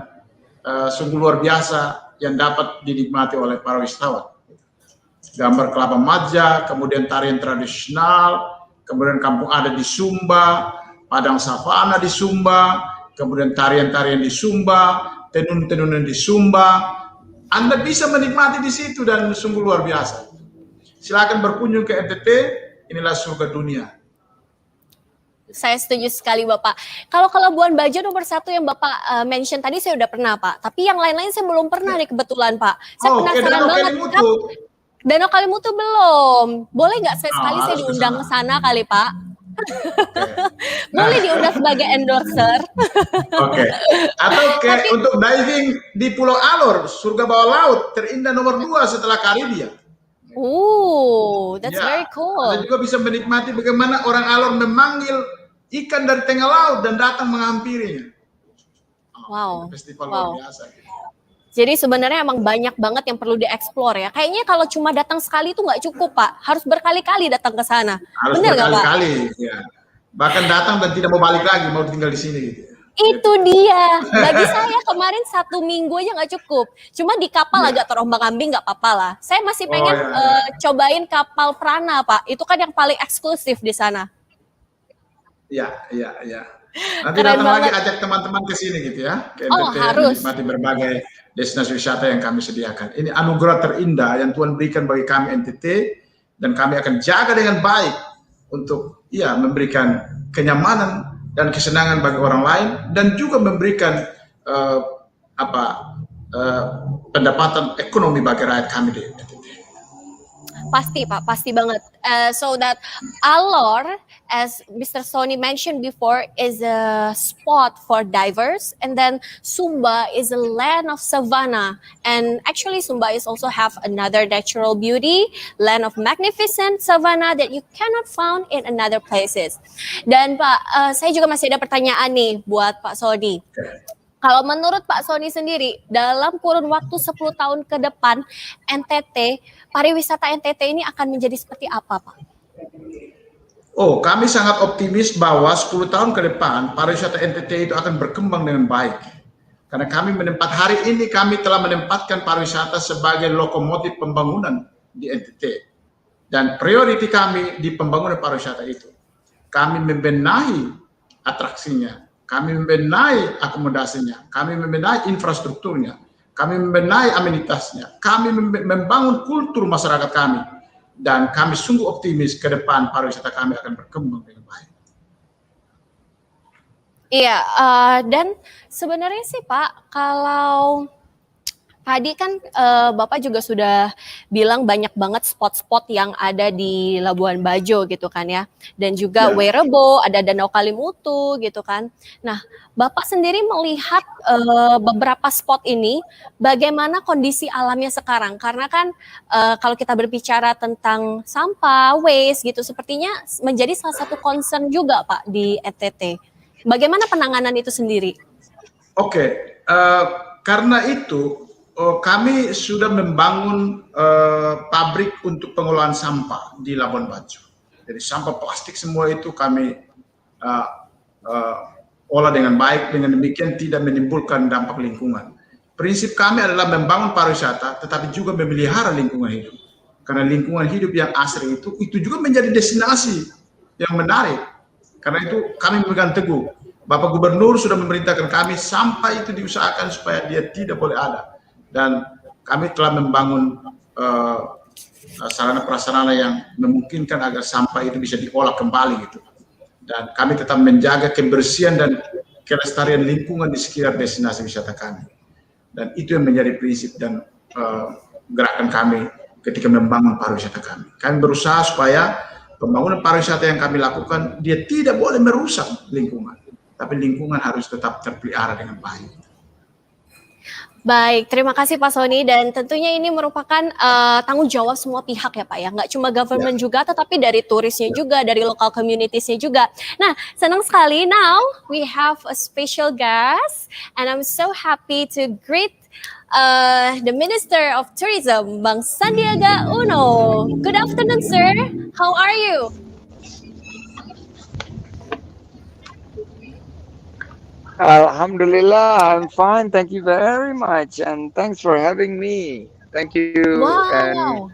sungguh luar biasa yang dapat dinikmati oleh para wisatawan. Gambar kelapa maja, kemudian tarian tradisional, kemudian kampung adat di Sumba, padang savana di Sumba, kemudian tarian-tarian di Sumba, tenun-tenunan di Sumba. Anda bisa menikmati di situ dan sungguh luar biasa. Silakan berkunjung ke NTT, inilah surga dunia. Saya setuju sekali Bapak. Kalau ke Labuan Bajo nomor 1 yang Bapak mention tadi saya udah pernah Pak. Tapi yang lain-lain saya belum pernah nih kebetulan Pak. Saya penasaran banget. Danau Kalimutu belum. Boleh nggak sekali saya diundang ke sana kali Pak? Boleh diundang sebagai endorser. Oke. Atau untuk diving di Pulau Alor, surga bawah laut terindah nomor 2 setelah Karibia. That's very cool. Anda juga bisa menikmati bagaimana orang Alor memanggil ikan dari tengah laut dan datang menghampirinya. Wow. Festival luar biasa. Jadi sebenarnya emang banyak banget yang perlu dieksplor ya. Kayaknya kalau cuma datang sekali itu nggak cukup Pak. Harus berkali-kali datang ke sana. Harus berkali-kali. Ya. Bahkan datang dan tidak mau balik lagi, mau tinggal di sini gitu. Itu dia. Bagi saya kemarin 1 minggu aja nggak cukup. Cuma di kapal agak terombang-ambing nggak apa-apa lah. Saya masih pengen cobain kapal Prana Pak. Itu kan yang paling eksklusif di sana. Iya. Nanti datang lagi ajak teman-teman ke sini gitu ya. Ke NTT, harus. menikmati berbagai destinasi wisata yang kami sediakan. Ini anugerah terindah yang Tuhan berikan bagi kami NTT dan kami akan jaga dengan baik untuk memberikan kenyamanan dan kesenangan bagi orang lain dan juga memberikan pendapatan ekonomi bagi rakyat kami di NTT. Pasti Pak, pasti banget. So that Alor, as Mr. Sony mentioned before, is a spot for divers, and then Sumba is a land of savanna. And actually, Sumba is also have another natural beauty, land of magnificent savanna that you cannot found in another places. Dan Pak, saya juga masih ada pertanyaan nih buat Pak Sony. Kalau menurut Pak Sony sendiri, dalam kurun waktu 10 tahun ke depan, NTT, pariwisata NTT ini akan menjadi seperti apa, Pak? Kami sangat optimis bahwa 10 tahun ke depan, pariwisata NTT itu akan berkembang dengan baik. Karena hari ini kami telah menempatkan pariwisata sebagai lokomotif pembangunan di NTT. Dan prioriti kami di pembangunan pariwisata itu. Kami membenahi atraksinya. Kami membenahi akomodasinya, kami membenahi infrastrukturnya, kami membenahi amenitasnya, kami membangun kultur masyarakat kami, dan kami sungguh optimis ke depan pariwisata kami akan berkembang dengan baik. Iya, dan sebenarnya sih Pak, kalau tadi kan Bapak juga sudah bilang banyak banget spot-spot yang ada di Labuan Bajo gitu kan ya. Dan juga Werebo, ada Danau Kalimutu gitu kan. Nah, Bapak sendiri melihat beberapa spot ini, bagaimana kondisi alamnya sekarang? Karena kan kalau kita berbicara tentang sampah, waste gitu, sepertinya menjadi salah satu concern juga Pak di NTT. Bagaimana penanganan itu sendiri? Karena itu, kami sudah membangun pabrik untuk pengolahan sampah di Labuan Bajo. Jadi sampah plastik semua itu kami olah dengan baik, dengan demikian tidak menimbulkan dampak lingkungan. Prinsip kami adalah membangun pariwisata, tetapi juga memelihara lingkungan hidup. Karena lingkungan hidup yang asri itu juga menjadi destinasi yang menarik. Karena itu kami memegang teguh. Bapak Gubernur sudah memerintahkan kami sampah itu diusahakan supaya dia tidak boleh ada. Dan kami telah membangun sarana prasarana yang memungkinkan agar sampah itu bisa diolah kembali gitu. Dan kami tetap menjaga kebersihan dan kelestarian lingkungan di sekitar destinasi wisata kami. Dan itu yang menjadi prinsip dan gerakan kami ketika membangun pariwisata kami. Kami berusaha supaya pembangunan pariwisata yang kami lakukan dia tidak boleh merusak lingkungan, tapi lingkungan harus tetap terpelihara dengan baik. Baik, terima kasih Pak Sony, dan tentunya ini merupakan tanggung jawab semua pihak ya Pak ya, nggak cuma government juga, tetapi dari turisnya juga, dari local communitiesnya juga. Nah, senang sekali. Now we have a special guest, and I'm so happy to greet the Minister of Tourism, Bang Sandiaga Uno. Good afternoon, sir. How are you? Alhamdulillah, I'm fine. Thank you very much, and thanks for having me. Thank you, and Wow.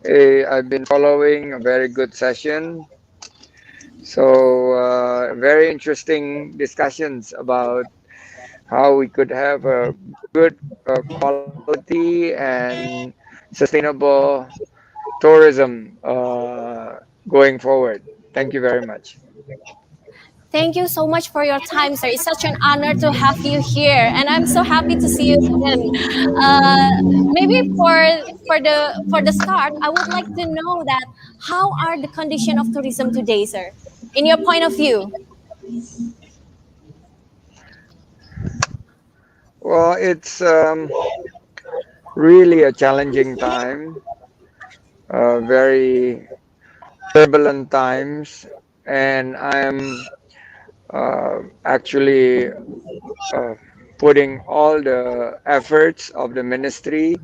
I've been following a very good session. So, very interesting discussions about how we could have a good quality and sustainable tourism going forward. Thank you very much. Thank you so much for your time, sir. It's such an honor to have you here, and I'm so happy to see you again. Uh, Maybe for the start, I would like to know that how are the condition of tourism today, sir, in your point of view? Well, it's really a challenging time, very turbulent times, and I am actually uh, putting all the efforts of the ministry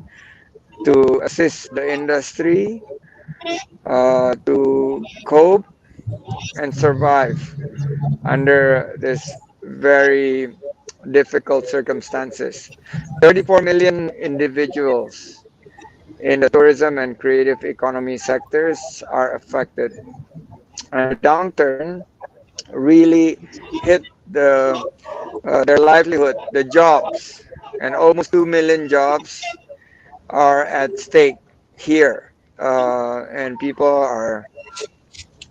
to assist the industry to cope and survive under this very difficult circumstances. 34 million individuals in the tourism and creative economy sectors are affected, and the downturn really hit their livelihood, the jobs, and almost 2 million jobs are at stake here. And people are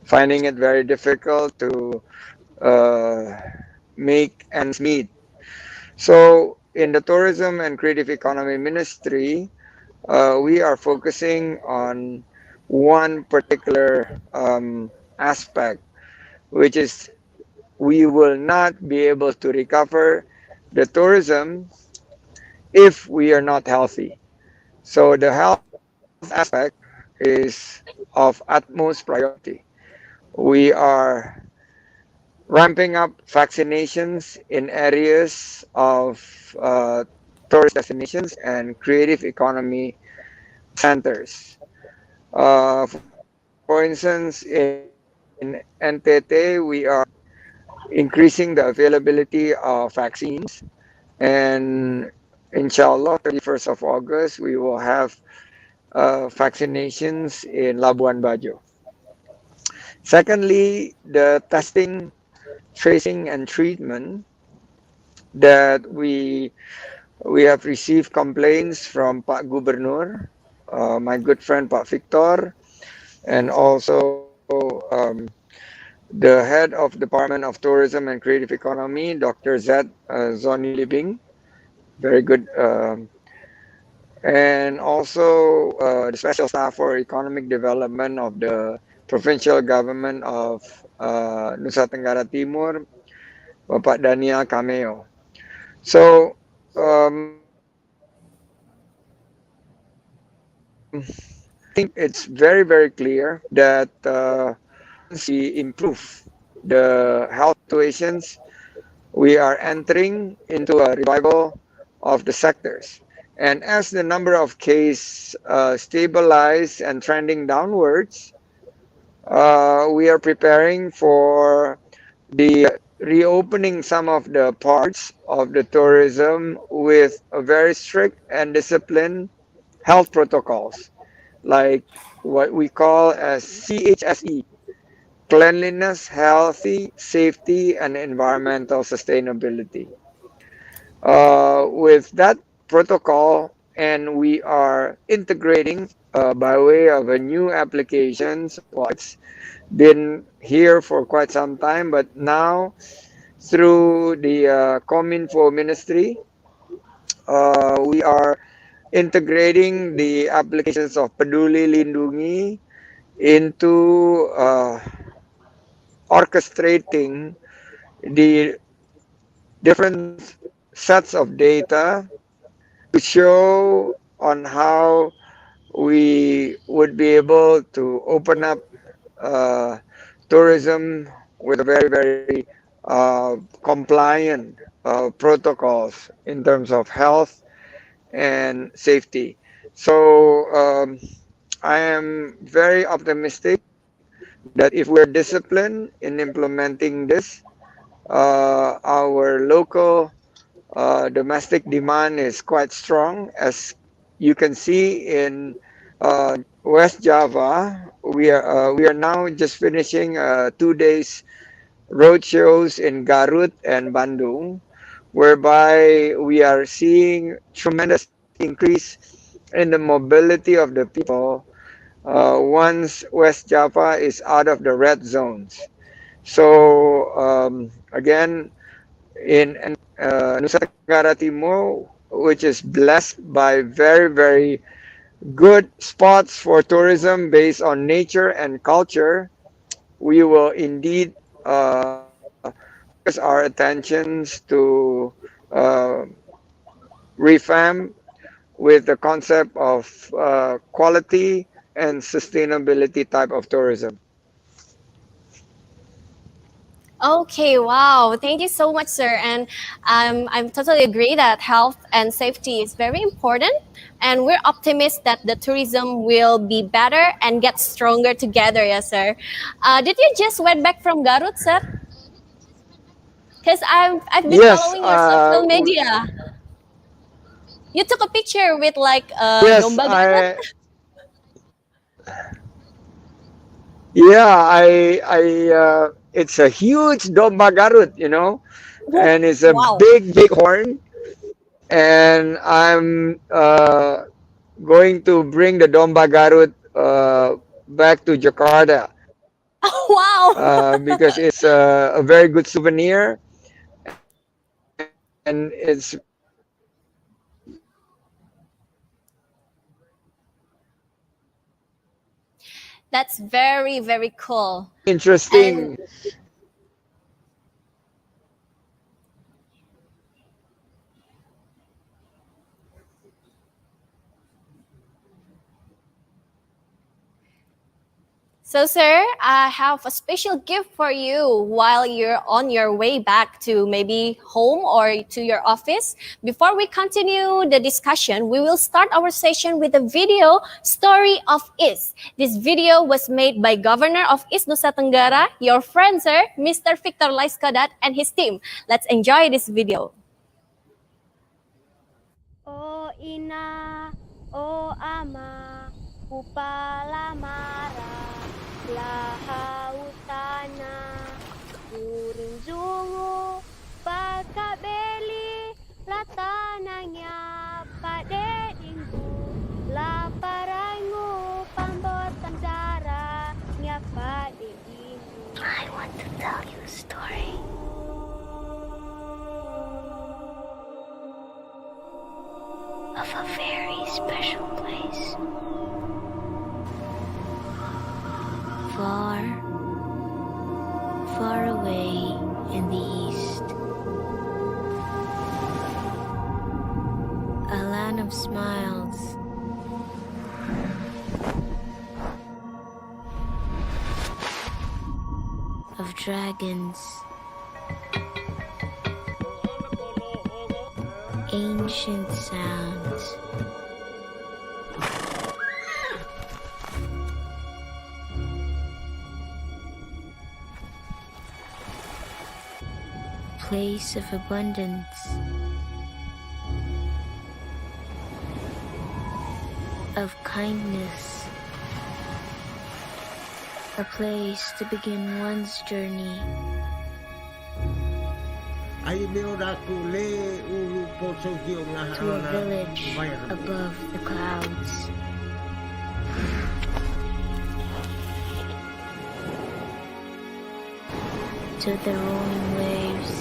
finding it very difficult to uh, make ends meet. So, in the Tourism and Creative Economy Ministry, we are focusing on one particular aspect, which is we will not be able to recover the tourism if we are not healthy. So the health aspect is of utmost priority. We are ramping up vaccinations in areas of tourist destinations and creative economy centers. For instance, in NTT, we are increasing the availability of vaccines, and inshallah, 31st of August, we will have vaccinations in Labuan Bajo. Secondly, the testing, tracing, and treatment that we have received complaints from Pak Gubernur, my good friend Pak Victor, and also the head of Department of Tourism and Creative Economy, Dr. Zed Zoni Libing, very good, and also the special staff for economic development of the provincial government of Nusa Tenggara Timur, Bapak Daniel Cameo. So I think it's very, very clear that once we improve the health situations, we are entering into a revival of the sectors. And as the number of cases stabilize and trending downwards, we are preparing for the reopening some of the parts of the tourism with a very strict and disciplined health protocols, like what we call as CHSE, cleanliness, healthy, safety, and environmental sustainability. With that protocol, and we are integrating by way of a new applications. Well, it's been here for quite some time, but now through the Cominfo Ministry, we are integrating the applications of Peduli Lindungi into orchestrating the different sets of data to show on how we would be able to open up uh, tourism with a very, very compliant protocols in terms of health and safety. So I am very optimistic that if we're disciplined in implementing this, our local domestic demand is quite strong. As you can see in West Java, we are now just finishing 2 days road shows in Garut and Bandung, whereby we are seeing tremendous increase in the mobility of the people once West Java is out of the red zones. So again, in Nusa Tenggara Timur, which is blessed by very, very good spots for tourism based on nature and culture, we will indeed focus our attentions to revamp with the concept of quality and sustainability type of tourism. Okay, wow. Thank you so much, sir. And I'm totally agree that health and safety is very important. And we're optimistic that the tourism will be better and get stronger together, yes, sir. Did you just went back from Garut, sir? Because I've been Yes, following your social media. You took a picture with like yes, domba Garut. it's a huge domba garut, and it's a Wow. big, big horn. And I'm going to bring the domba garut back to Jakarta Wow. because it's a very good souvenir, and it's That's very, very cool. interesting. And so, sir, I have a special gift for you while you're on your way back to maybe home or to your office. Before we continue the discussion, we will start our session with a video story of East. This video was made by Governor of East Nusa Tenggara, your friend, sir, Mr. Victor Laiskodat and his team. Let's enjoy this video. O ina, o ama, upala mara, lahautana, uring zungu, pagkabeli, latanangnya, pade ingku, laparangu, pambotan zara, nya pade ingku. I want to tell you a story. Of a very special place. Far, far away in the east. A land of smiles. Of dragons. Ancient sounds. Place of abundance. Of kindness. A place to begin one's journey. To a village above the clouds. To the rolling waves.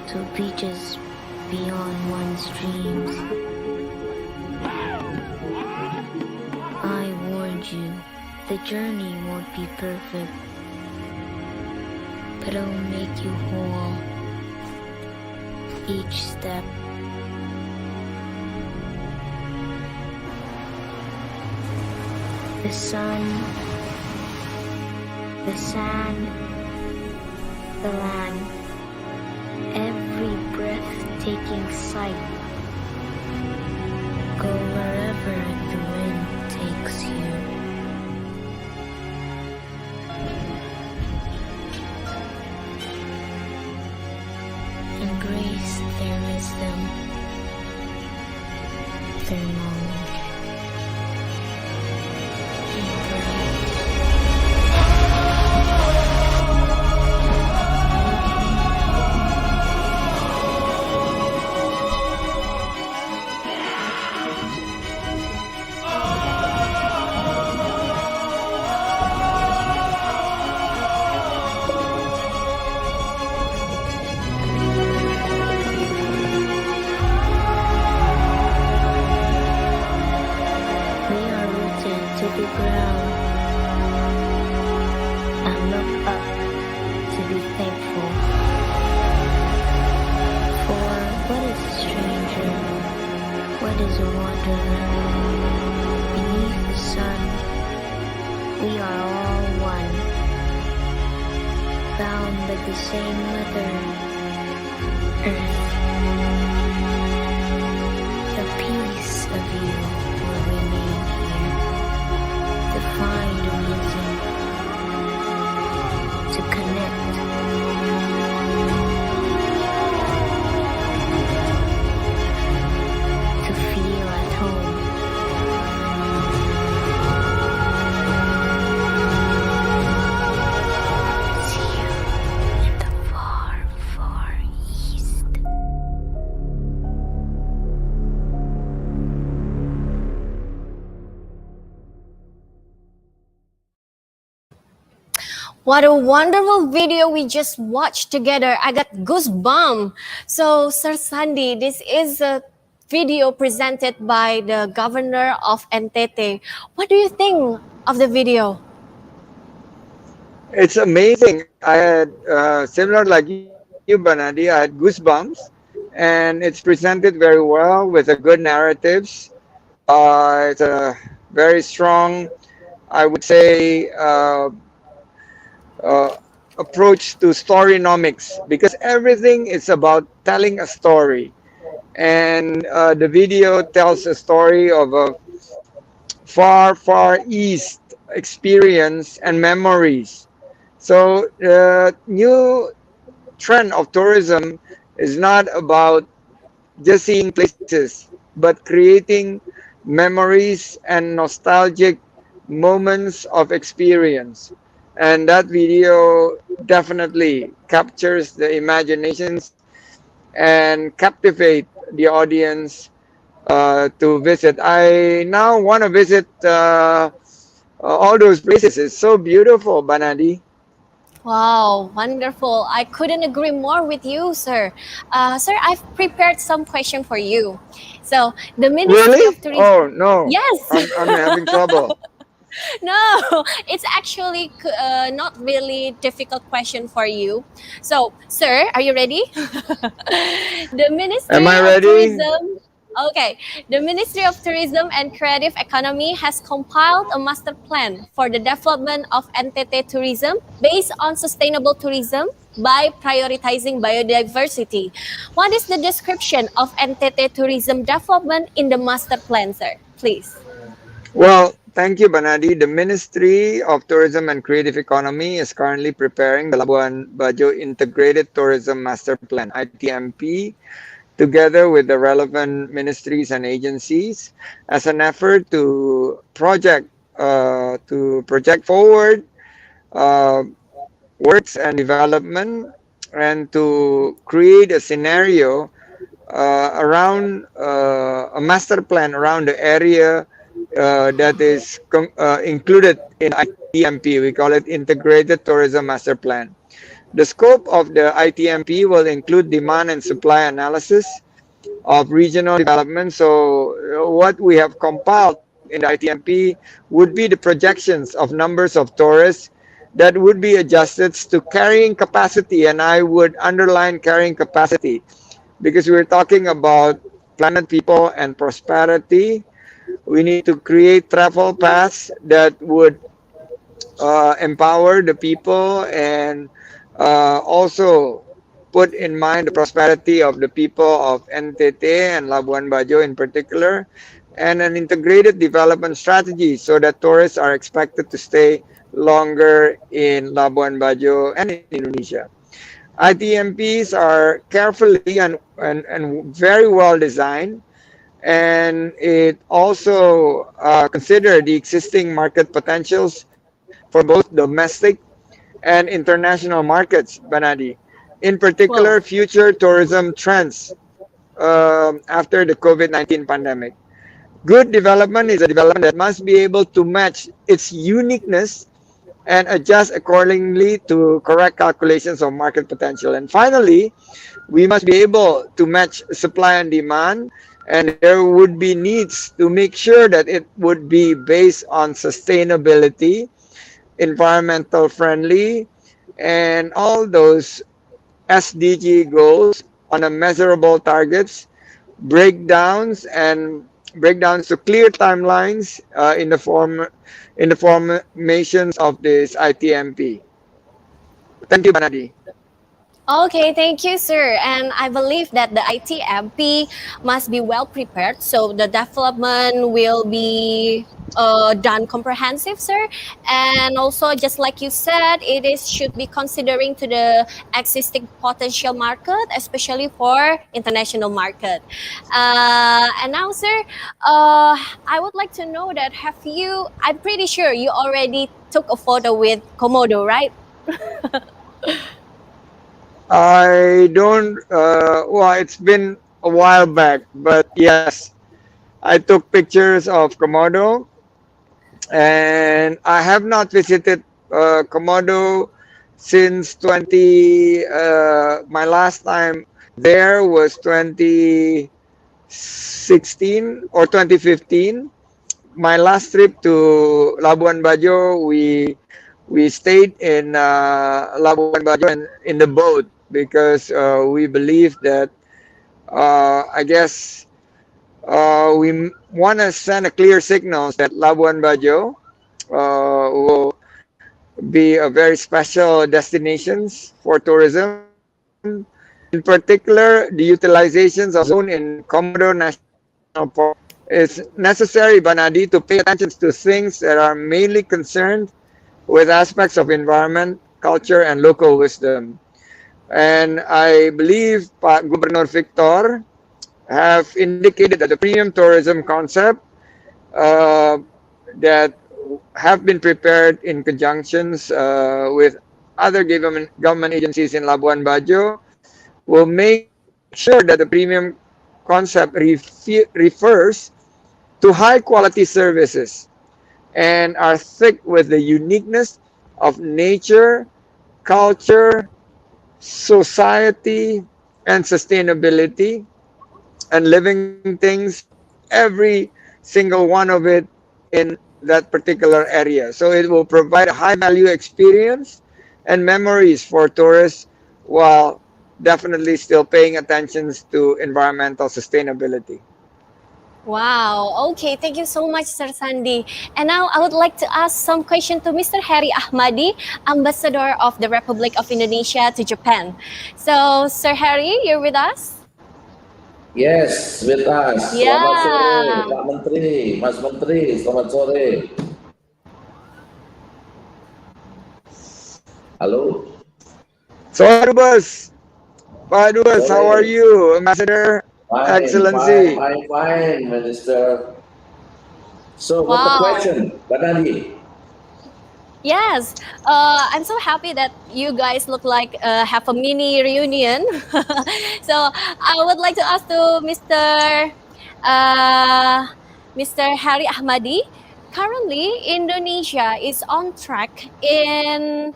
To beaches beyond one's dreams. I warned you, the journey won't be perfect, but it'll make you whole. Each step. The sun, the sand, the land, every breathtaking sight. Go wherever the wind takes you. them thermal and bright. We are rooted to the ground and look up to be thankful. For what is a stranger? What is a wanderer? Beneath the sun, we are all one, bound by the same mother, earth. A piece of you will remain here to find a reason to connect. To feel at home. See you in the far, far east. What a wonderful video we just watched together. I got goosebumps. So, Sir Sandy, this is a video presented by the governor of NTT. What do you think of the video? It's amazing. I had similar like you, Banadi. I had goosebumps, and it's presented very well with a good narratives. It's a very strong, I would say, uh, approach to storynomics because everything is about telling a story. And the video tells a story of a far, far east experience and memories. So the new trend of tourism is not about just seeing places, but creating memories and nostalgic moments of experience. And that video definitely captures the imaginations and captivate the audience to visit. I now want to visit all those places. It's so beautiful, Banadi. Wow, wonderful. I couldn't agree more with you, sir. Sir, I've prepared some question for you. So, the Ministry of Really? Tourism. Oh no, Yes. I'm having trouble. No, it's actually not really difficult question for you. So, sir, are you ready? The Am Ministry I of ready? Tourism. Okay, the Ministry of Tourism and Creative Economy has compiled a master plan for the development of NTT tourism based on sustainable tourism by prioritizing biodiversity. What is the description of NTT tourism development in the master plan, sir? Please. Well, thank you, Banadi. The Ministry of Tourism and Creative Economy is currently preparing the Labuan Bajo Integrated Tourism Master Plan (ITMP) together with the relevant ministries and agencies as an effort to project forward uh, works and development and to create a scenario around a master plan around the area that is included in ITMP. We call it Integrated Tourism Master Plan. The scope of the ITMP will include demand and supply analysis of regional development. So, what we have compiled in the ITMP would be the projections of numbers of tourists that would be adjusted to carrying capacity. And I would underline carrying capacity because we're talking about planet, people, and prosperity. We need to create travel paths that would empower the people and also put in mind the prosperity of the people of NTT and Labuan Bajo in particular, and an integrated development strategy so that tourists are expected to stay longer in Labuan Bajo and in Indonesia. ITMPs are carefully and very well designed, and it also consider the existing market potentials for both domestic and international markets, Banadi. In Wow. particular, future tourism trends after the COVID-19 pandemic. Good development is a development that must be able to match its uniqueness and adjust accordingly to correct calculations of market potential. And finally, we must be able to match supply and demand, and there would be needs to make sure that it would be based on sustainability, environmental friendly, and all those SDG goals on a measurable targets, breakdowns to clear timelines in the formations of this ITMP. Thank you, Banadi. Okay, thank you, sir. And I believe that the ITMP must be well prepared, so the development will be done comprehensive, sir. And also, just like you said, it is should be considering to the existing potential market, especially for international market. And now, sir, I would like to know that have you? I'm pretty sure you already took a photo with Komodo, right? I don't, well, it's been a while back, but yes, I took pictures of Komodo, and I have not visited Komodo since my last time there was 2016 or 2015. My last trip to Labuan Bajo, we stayed in Labuan Bajo and in the boat because we believe that I guess we want to send a clear signals that Labuan Bajo will be a very special destinations for tourism. In particular, the utilizations of zone in Komodo National Park is necessary, Banadi, to pay attention to things that are mainly concerned with aspects of environment, culture, and local wisdom. And I believe Governor Victor have indicated that the premium tourism concept uh, that have been prepared in conjunctions with other government agencies in Labuan Bajo will make sure that the premium concept refers to high quality services and are thick with the uniqueness of nature, culture, society, and sustainability and living things, every single one of it in that particular area. So it will provide a high value experience and memories for tourists while definitely still paying attention to environmental sustainability. Wow. Okay. Thank you so much, Sir Sandy. And now I would like to ask some question to Mr. Harry Ahmadi, Ambassador of the Republic of Indonesia to Japan. So, Sir Harry, you're with us? Yes, with us. Selamat sore, Yeah. Pak Menteri, Mas Menteri. Selamat sore. Halo. So, Pak Dubes, how are Sore. you, Ambassador Fine, Excellency? fine, Minister. So, what's the Wow. question, Pak Nadi? Yes. I'm so happy that you guys look like have a mini reunion. So I would like to ask to uh, Mr. Harry Ahmadi. Currently, Indonesia is on track in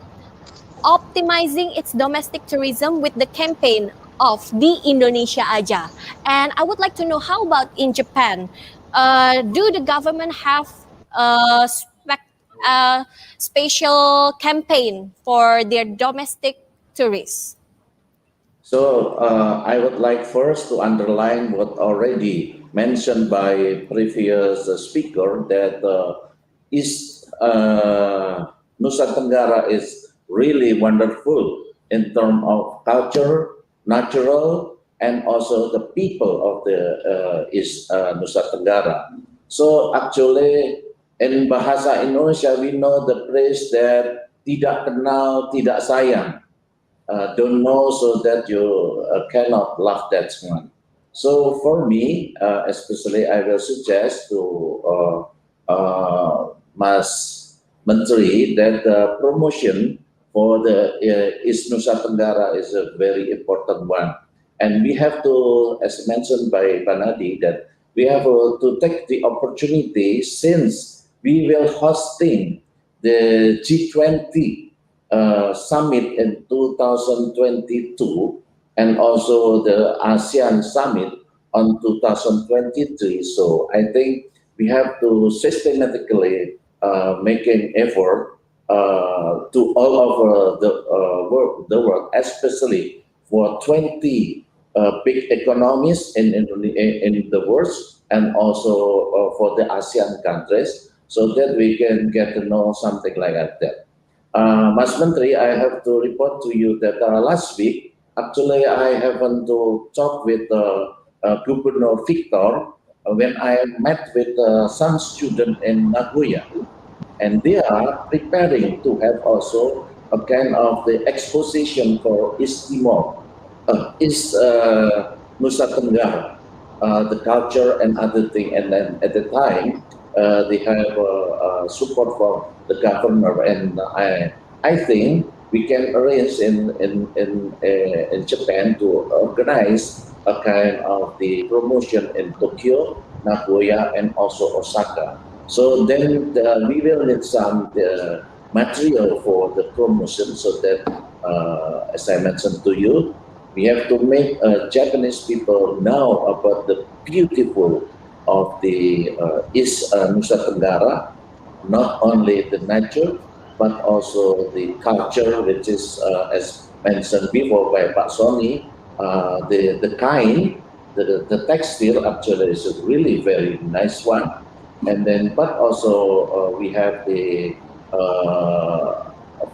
optimizing its domestic tourism with the campaign of the Indonesia Aja. And I would like to know how about in Japan? Do the government have a special campaign for their domestic tourists? So, I would like first to underline what already mentioned by previous speaker that East Nusa Tenggara is really wonderful in terms of culture, natural, and also the people of the East Nusa Tenggara. So actually in bahasa Indonesia we know the phrase that tidak kenal tidak sayang. don't know so that you cannot love that one. So for me, especially, I will suggest to Mas Menteri that the promotion for the East Nusa Tenggara is a very important one. And we have to, as mentioned by Panadi, that we have to take the opportunity since we will hosting the G20 summit in 2022 and also the ASEAN summit on 2023. So I think we have to systematically make an effort to all over the world, especially for 20 big economies in the world and also for the ASEAN countries so that we can get to know something like that. Mas Menteri, I have to report to you that last week, actually, I happened to talk with Governor Victor when I met with some students in Nagoya, and they are preparing to have also a kind of the exposition for East Timor, East Nusa Tenggara, the culture and other thing. And then at the time, they have support from the governor, and I think we can arrange in Japan to organize a kind of the promotion in Tokyo, Nagoya, and also Osaka. So then we will need some material for the promotion so that, as I mentioned to you, we have to make Japanese people know about the beautiful of the East Nusa Tenggara, not only the nature, but also the culture, which is, as mentioned before by Pak Sony, the kind, the textile actually is a really very nice one. And then, but also we have the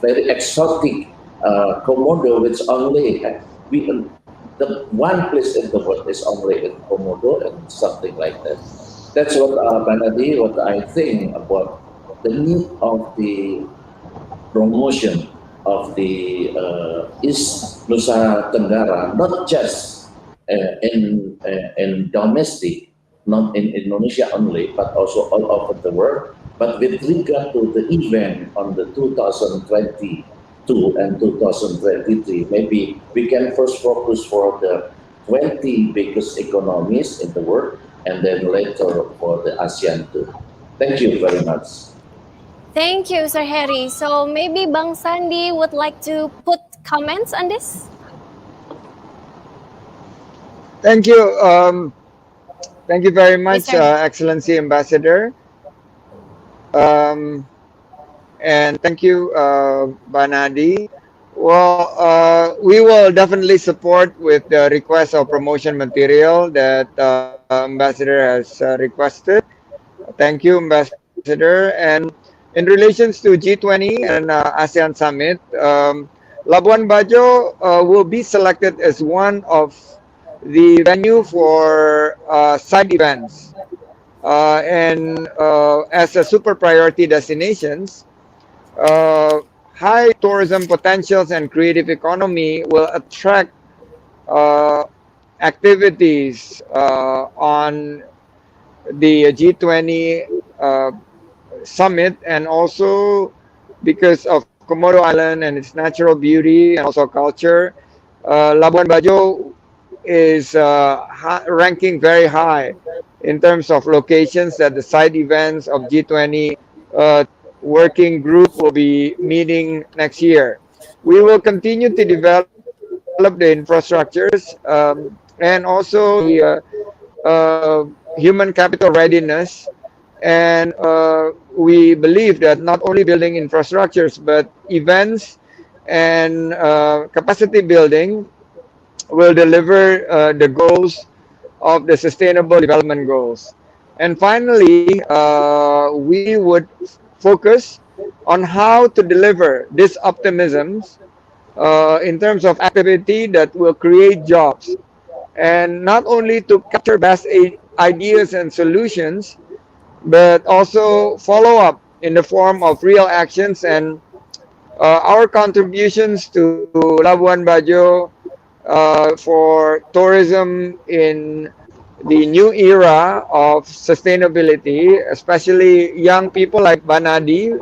very exotic Komodo, which only we the one place in the world is only in Komodo and something like that. That's what Banadi, what I think about the need of the promotion of the East Nusa Tenggara, not just in domestic, not in Indonesia only, but also all over the world. But with regard to the event on the 2022 and 2023, maybe we can first focus for the 20 biggest economies in the world, and then later for the ASEAN too. Thank you very much. Thank you, Sir Harry. So maybe Bang Sandi would like to put comments on this? Thank you. Thank you very much, Sir. Excellency Ambassador. And thank you, Banadi. Well, we will definitely support with the request of promotion material that Ambassador has requested. Thank you, Ambassador. And in relations to G20 and ASEAN Summit, Labuan Bajo will be selected as one of the venue for side events. And as a super priority destinations, high tourism potentials and creative economy will attract uh, activities on the G20 summit, and also because of Komodo Island and its natural beauty and also culture, Labuan Bajo is ranking very high in terms of locations that the side events of G20 uh, working group will be meeting next year. We will continue to develop the infrastructures and also the human capital readiness. And we believe that not only building infrastructures, but events and capacity building will deliver the goals of the Sustainable Development Goals. And finally, we would focus on how to deliver these optimisms in terms of activity that will create jobs, and not only to capture best ideas and solutions, but also follow up in the form of real actions and our contributions to Labuan Bajo for tourism in the new era of sustainability, especially young people like Banadi,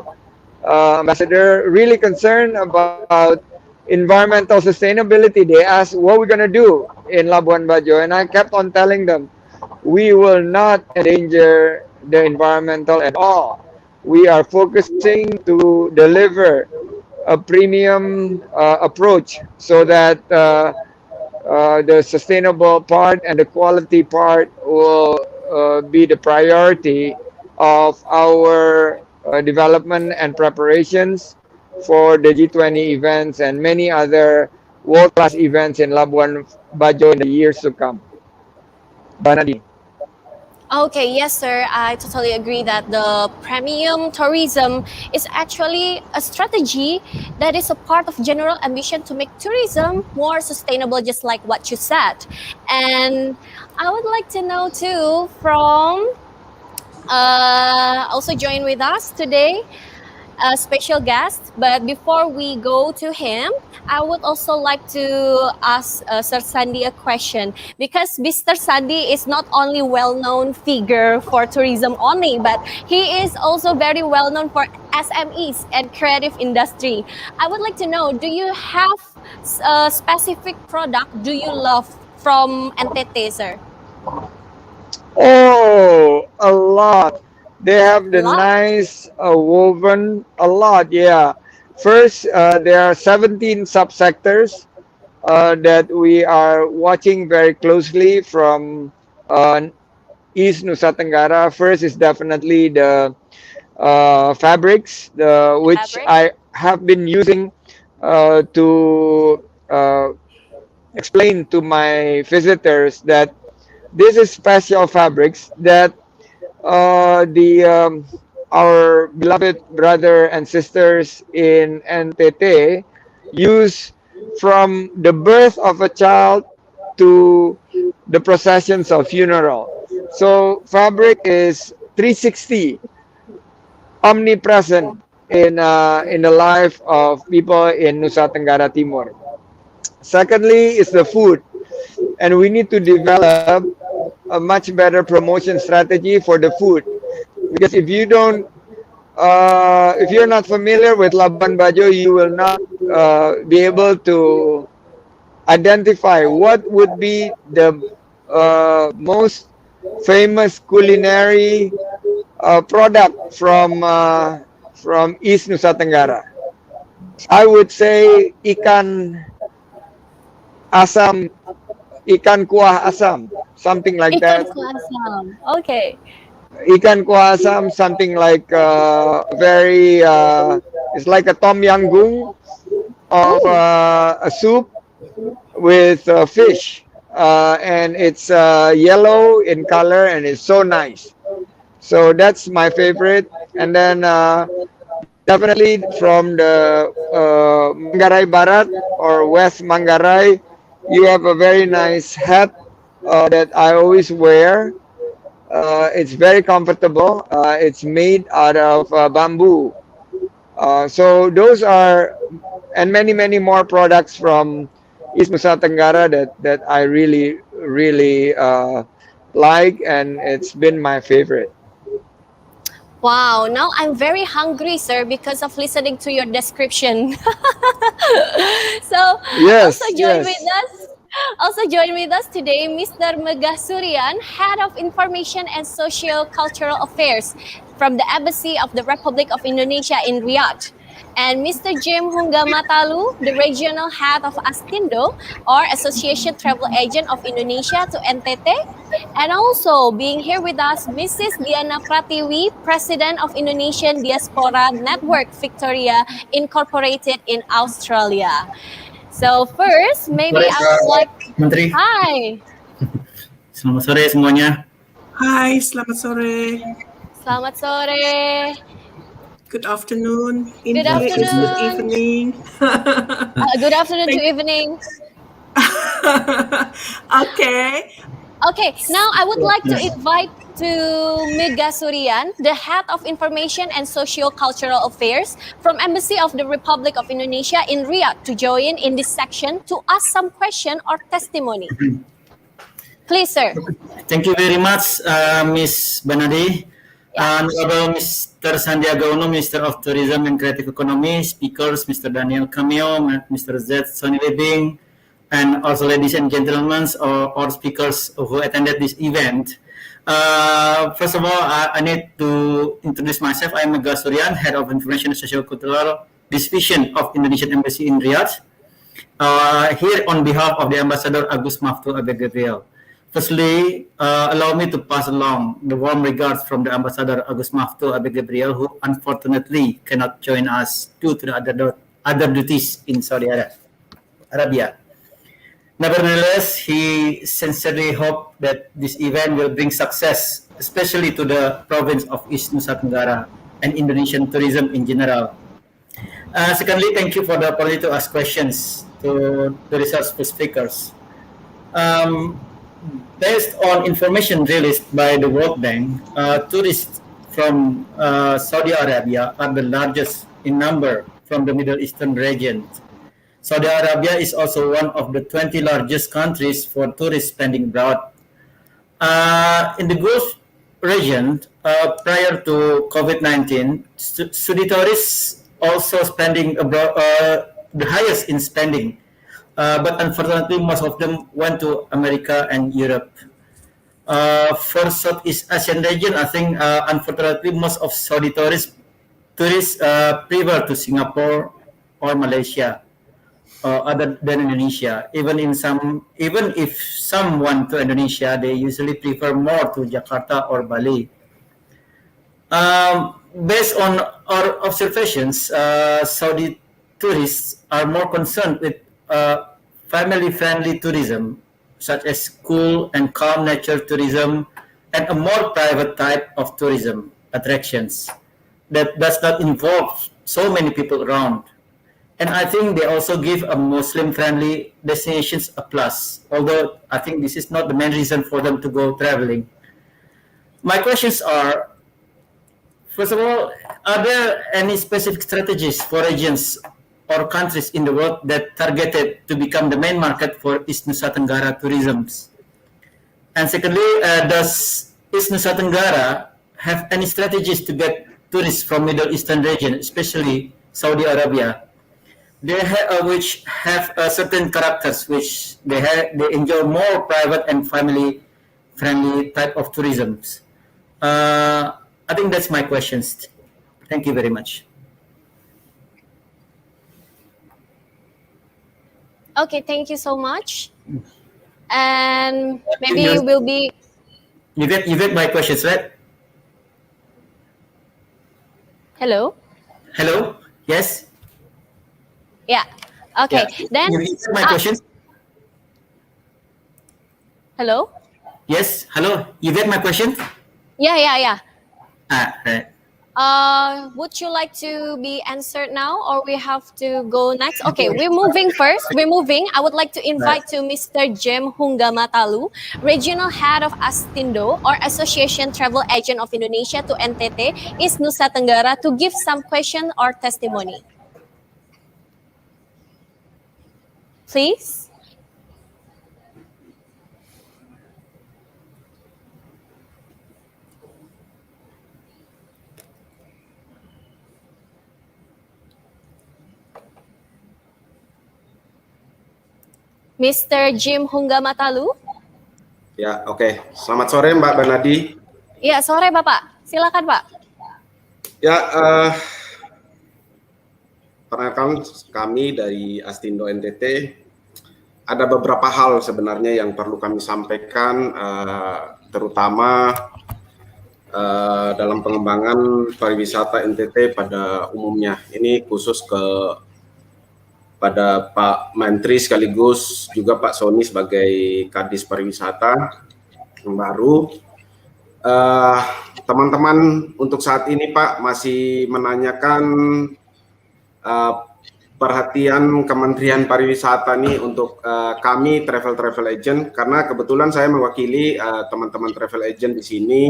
ambassador, really concerned about environmental sustainability. They asked, what are we going to do in Labuan Bajo? And I kept on telling them, we will not endanger the environmental at all. We are focusing to deliver a premium approach so that the sustainable part and the quality part will be the priority of our development and preparations for the G20 events and many other world-class events in Labuan Bajo in the years to come. Banadi. Okay, yes, sir. I totally agree that the premium tourism is actually a strategy that is a part of general ambition to make tourism more sustainable, just like what you said. And I would like to know too from also join with us today a special guest. But before we go to him, I would also like to ask Sir Sandy a question, because Mr. Sandy is not only well-known figure for tourism only, but he is also very well-known for SMEs and creative industry. I would like to know, do you have a specific product do you love from NTT, sir? Oh, a lot. They have A the lot. nice woven, a lot, yeah. First, there are 17 subsectors that we are watching very closely from uh, East Nusa Tenggara. First is definitely the fabrics, The which fabric. I have been using to explain to my visitors that this is special fabrics that the our beloved brother and sisters in NTT use from the birth of a child to the processions of funeral. So fabric is 360, omnipresent in the life of people in Nusa Tenggara Timur. Secondly, is the food, and we need to develop a much better promotion strategy for the food, because if you're not familiar with Labuan Bajo, you will not be able to identify what would be the most famous culinary product from East Nusa Tenggara. I would say asam, ikan kuah asam, something like Ikan that. kuasam. Okay. Ikan kuah asam, something like very, it's like a tom yam goong of Oh, a soup with fish. And it's yellow in color and it's so nice. So that's my favorite. And then definitely from the Manggarai Barat or West Manggarai, you have a very nice hat that I always wear. It's very comfortable. It's made out of bamboo. So those are, and many, many more products from East Nusa Tenggara that I really, really like, and it's been my favorite. wow. Now I'm very hungry, sir, because of listening to your description. So also Yes, join with yes. us. Also join with us today, Mr. Megah Suryan, Head of Information and Socio-Cultural Affairs from the Embassy of the Republic of Indonesia in Riyadh. And Mr. Jim Hungamatalu, the Regional Head of Astindo, or Association Travel Agent of Indonesia to NTT. And also being here with us, Mrs. Diana Pratiwi, President of Indonesian Diaspora Network Victoria Incorporated in Australia. So first, maybe Sore, I would like. Menteri. Hi, Selamat sore semuanya. Hai, selamat sore. selamat sore. Good afternoon. In Good here it's good afternoon. evening. Good afternoon to Thank- evening. Okay. Okay, now I would like to invite to Mega Surian, the Head of Information and Socio-Cultural Affairs from Embassy of the Republic of Indonesia in Riyadh, to join in this section to ask some question or testimony. Please, sir. Thank you very much, Ms. Banadi. Honorable Mr. Sandiaga Uno, Minister of Tourism and Creative Economy, speakers, Mr. Daniel Cameo, Mr. Z. Sonny Libing, and also ladies and gentlemen, or speakers who attended this event. First of all, I need to introduce myself. I am Mega Suryan, Head of Information and Social Cultural Division of Indonesian Embassy in Riyadh, here on behalf of the Ambassador Agus Maftu Abed Gabriel. Firstly, allow me to pass along the warm regards from the Ambassador Agus Maftu Abed Gabriel, who unfortunately cannot join us due to the other duties in Saudi Arabia. Nevertheless, he sincerely hopes that this event will bring success, especially to the province of East Nusa Tenggara and Indonesian tourism in general. Secondly, thank you for the opportunity to ask questions to the resourceful speakers. Based on information released by the World Bank, tourists from Saudi Arabia are the largest in number from the Middle Eastern region. Saudi Arabia is also one of the 20 largest countries for tourist spending abroad. In the Gulf region, prior to COVID-19, Saudi tourists also spending abroad, the highest in spending. But unfortunately, most of them went to America and Europe. For Southeast Asian region, I think unfortunately most of Saudi tourists prefer to Singapore or Malaysia, other than Indonesia. Even if some went to Indonesia, they usually prefer more to Jakarta or Bali. Based on our observations, Saudi tourists are more concerned with family-friendly tourism, such as cool and calm nature tourism, and a more private type of tourism attractions that does not involve so many people around. And I think they also give a Muslim-friendly destinations a plus, although I think this is not the main reason for them to go traveling. My questions are, first of all, are there any specific strategies for regions or countries in the world that targeted to become the main market for East Nusa Tenggara tourism? And secondly, does East Nusa Tenggara have any strategies to get tourists from Middle Eastern region, especially Saudi Arabia, which have certain characters which they enjoy more private and family-friendly type of tourism? I think that's my questions. Thank you very much. Okay, thank you so much. And maybe you will be... You get my questions, right? Hello? Hello? Yes? Yeah. Okay. Yeah. Then... You get my questions? Hello? Yes? Hello? You get my question? Yeah. Right. Would you like to be answered now, or we have to go next? Okay, we're moving first. I would like to invite to Mr. Jem Hunga Matalu, Regional Head of Astindo, or Association Travel Agent of Indonesia to NTT, East Nusa Tenggara, to give some question or testimony. Please. Mr. Jim Hunga Matalu. Ya, oke. Selamat sore Mbak Banadi. Iya, sore Bapak. Silakan Pak. Ya, perkenalkan kami dari Astindo NTT. Ada beberapa hal sebenarnya yang perlu kami sampaikan, terutama dalam pengembangan pariwisata NTT pada umumnya. Ini khusus pada Pak Menteri sekaligus juga Pak Sony sebagai Kadis Pariwisata yang baru. Teman-teman untuk saat ini Pak masih menanyakan perhatian Kementerian Pariwisata nih untuk kami travel agent, karena kebetulan saya mewakili teman-teman travel agent di sini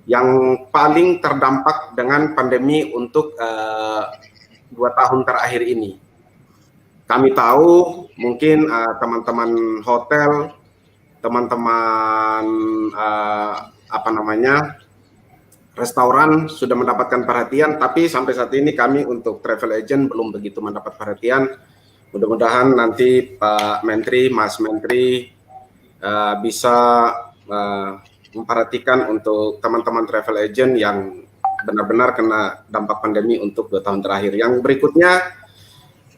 yang paling terdampak dengan pandemi untuk 2 tahun terakhir ini. Kami tahu mungkin teman-teman hotel, teman-teman restoran sudah mendapatkan perhatian, tapi sampai saat ini kami untuk travel agent belum begitu mendapat perhatian. Mudah-mudahan nanti Pak Menteri, Mas Menteri bisa memperhatikan untuk teman-teman travel agent yang benar-benar kena dampak pandemi untuk 2 tahun terakhir. Yang berikutnya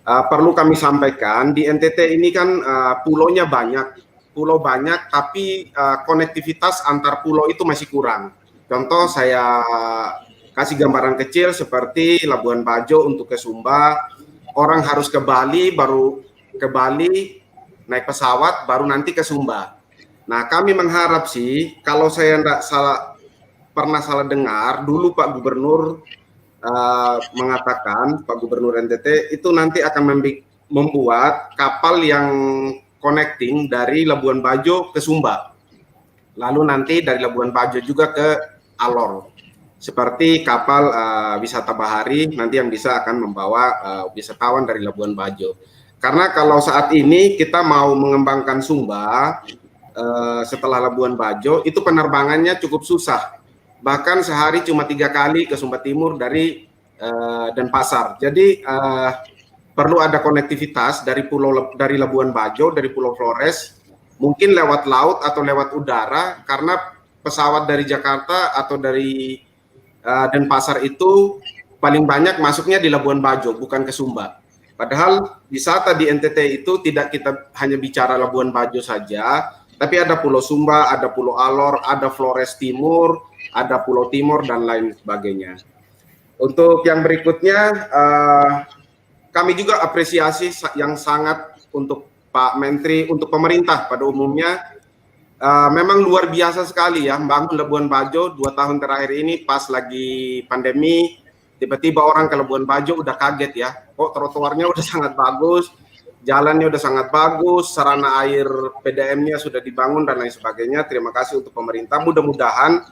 perlu kami sampaikan, di NTT ini kan pulau banyak, tapi konektivitas antar pulau itu masih kurang. Contoh saya kasih gambaran kecil seperti Labuan Bajo untuk ke Sumba, orang harus ke Bali, baru ke Bali naik pesawat, baru nanti ke Sumba. Nah, kami mengharap sih, kalau saya tidak pernah salah dengar, dulu Pak Gubernur mengatakan, Pak Gubernur NTT itu nanti akan membuat kapal yang connecting dari Labuan Bajo ke Sumba, lalu nanti dari Labuan Bajo juga ke Alor, seperti kapal wisata bahari nanti yang bisa akan membawa wisatawan dari Labuan Bajo. Karena kalau saat ini kita mau mengembangkan Sumba setelah Labuan Bajo, itu penerbangannya cukup susah. Bahkan sehari cuma 3 kali ke Sumba Timur dari Denpasar. Jadi perlu ada konektivitas dari Labuan Bajo, dari Pulau Flores, mungkin lewat laut atau lewat udara, karena pesawat dari Jakarta atau dari Denpasar itu paling banyak masuknya di Labuan Bajo, bukan ke Sumba. Padahal wisata di NTT itu tidak kita hanya bicara Labuan Bajo saja, tapi ada Pulau Sumba, ada Pulau Alor, ada Flores Timur, ada Pulau Timur, dan lain sebagainya. Untuk yang berikutnya, kami juga apresiasi yang sangat untuk Pak Menteri, untuk pemerintah pada umumnya. Memang luar biasa sekali ya, membangun Labuan Bajo 2 tahun terakhir ini pas lagi pandemi, tiba-tiba orang ke Labuan Bajo udah kaget ya, kok trotoarnya udah sangat bagus, jalannya udah sangat bagus, sarana air PDM-nya sudah dibangun, dan lain sebagainya. Terima kasih untuk pemerintah. Mudah-mudahan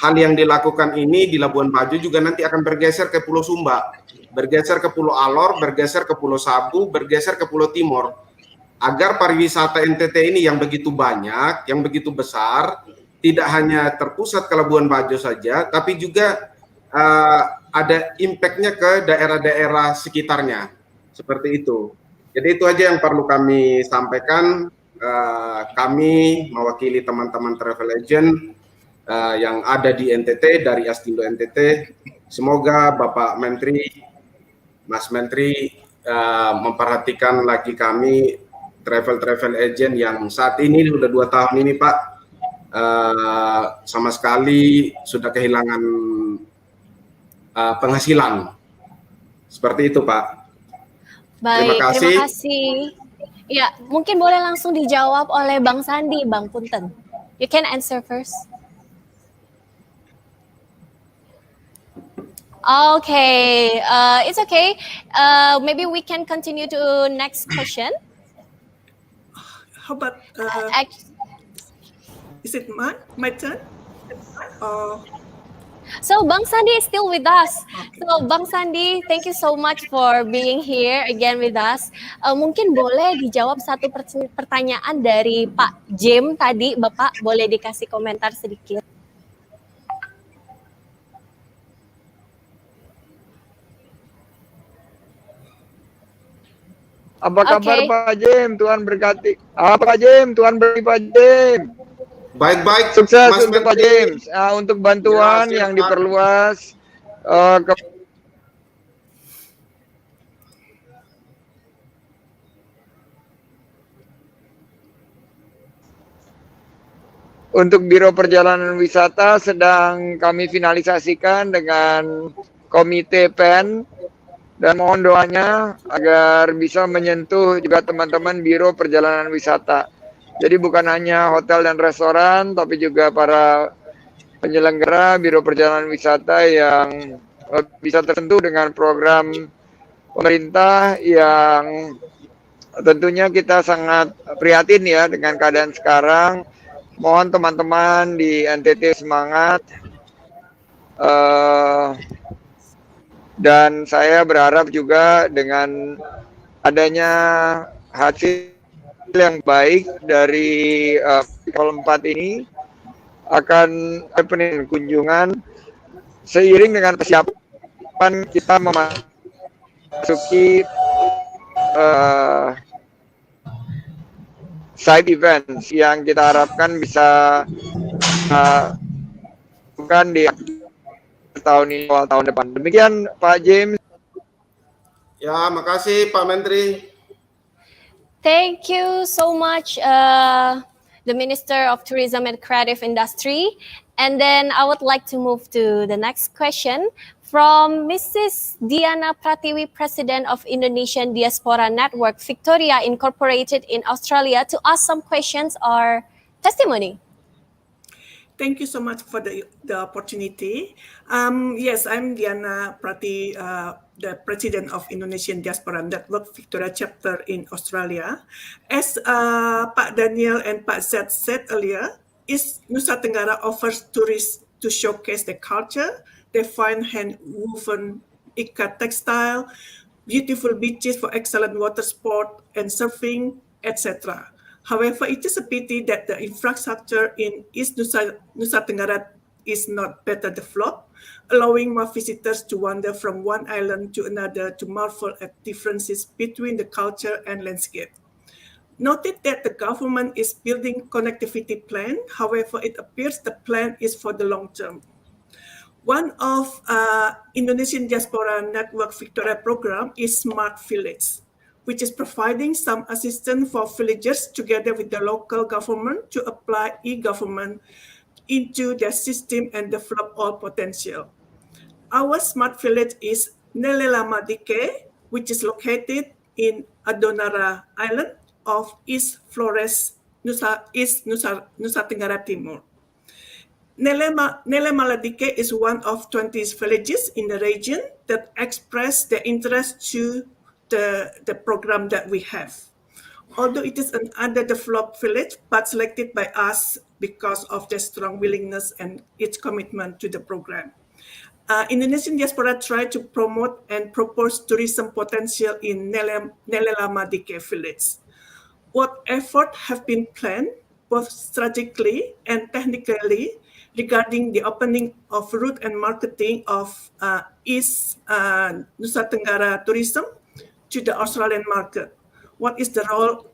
hal yang dilakukan ini di Labuan Bajo juga nanti akan bergeser ke Pulau Sumba, bergeser ke Pulau Alor, bergeser ke Pulau Sabu, bergeser ke Pulau Timur, agar pariwisata NTT ini yang begitu banyak, yang begitu besar, tidak hanya terpusat ke Labuan Bajo saja, tapi juga ada impact-nya ke daerah-daerah sekitarnya, seperti itu. Jadi itu aja yang perlu kami sampaikan. Kami mewakili teman-teman travel agent yang ada di NTT, dari Astindo NTT. Semoga Bapak Menteri, Mas Menteri memperhatikan lagi kami travel agent yang saat ini sudah 2 tahun ini Pak, sama sekali sudah kehilangan penghasilan. Seperti itu Pak. Baik, Terima kasih. Ya, mungkin boleh langsung dijawab oleh Bang Sandi, Bang Punten. You can answer first. Okay, it's okay. Maybe we can continue to next question. How about, is it my turn? So Bang Sandi is still with us. So Bang Sandi, thank you so much for being here again with us. Mungkin boleh dijawab satu pertanyaan dari Pak Jim tadi, Bapak boleh dikasih komentar sedikit. Apa kabar Pak Jim? Tuhan berkati. Pak Jim? Tuhan berkati Pak Jim. Baik-baik. Sukses Mas untuk Pak Menteri. James. Untuk bantuan Ya, yang diperluas untuk Biro Perjalanan Wisata sedang kami finalisasikan dengan Komite PEN, dan mohon doanya agar bisa menyentuh juga teman-teman Biro Perjalanan Wisata. Jadi bukan hanya hotel dan restoran, tapi juga para penyelenggara Biro Perjalanan Wisata yang bisa tersentuh dengan program pemerintah yang tentunya kita sangat prihatin ya dengan keadaan sekarang. Mohon teman-teman di NTT semangat. Dan saya berharap juga dengan adanya hasil yang baik dari level 4 ini akan penuh kunjungan seiring dengan persiapan kita memasuki side events yang kita harapkan bisa bukan di tahun ini awal tahun depan. Demikian Pak James. Ya, makasih Pak Menteri. Thank you so much, the Minister of Tourism and Creative Industry. And then I would like to move to the next question from Mrs. Diana Pratiwi, President of Indonesian Diaspora Network Victoria Incorporated in Australia, to ask some questions or testimony. Thank you so much for the opportunity. Yes, I'm Diana Prati, the President of Indonesian Diaspora Network Victoria Chapter in Australia. As Pak Daniel and Pak Zed said earlier, East Nusa Tenggara offers tourists to showcase their culture, their fine hand-woven ikat textile, beautiful beaches for excellent water sport and surfing, etc. However, it is a pity that the infrastructure in East Nusa Tenggara is not better developed, allowing more visitors to wander from one island to another to marvel at differences between the culture and landscape. Noted that the government is building connectivity plan. However, it appears the plan is for the long term. One of Indonesian Diaspora Network Victoria program is Smart Village, which is providing some assistance for villagers together with the local government to apply e-government into their system and develop all potential. Our smart village is Nelelamadike, which is located in Adonara Island of East Flores, East Nusa Tenggara Timur. Nelemaladike is one of 20 villages in the region that express their interest to the program that we have. Although it is an underdeveloped village, but selected by us because of their strong willingness and its commitment to the program. Indonesian diaspora tried to promote and propose tourism potential in Nelelamadike village. What efforts have been planned, both strategically and technically, regarding the opening of route and marketing of East Nusa Tenggara tourism to the Australian market? What is the role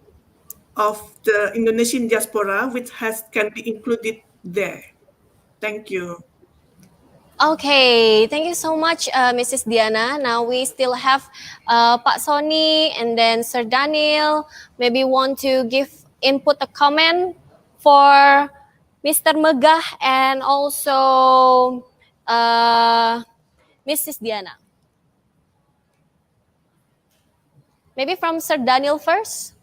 of the Indonesian diaspora which can be included there? Thank you. Okay, thank you so much, Mrs. Diana. Now we still have Pak Sony and then Sir Daniel. Maybe want to give input a comment for Mr. Megah and also Mrs. Diana. Maybe from Sir Daniel first.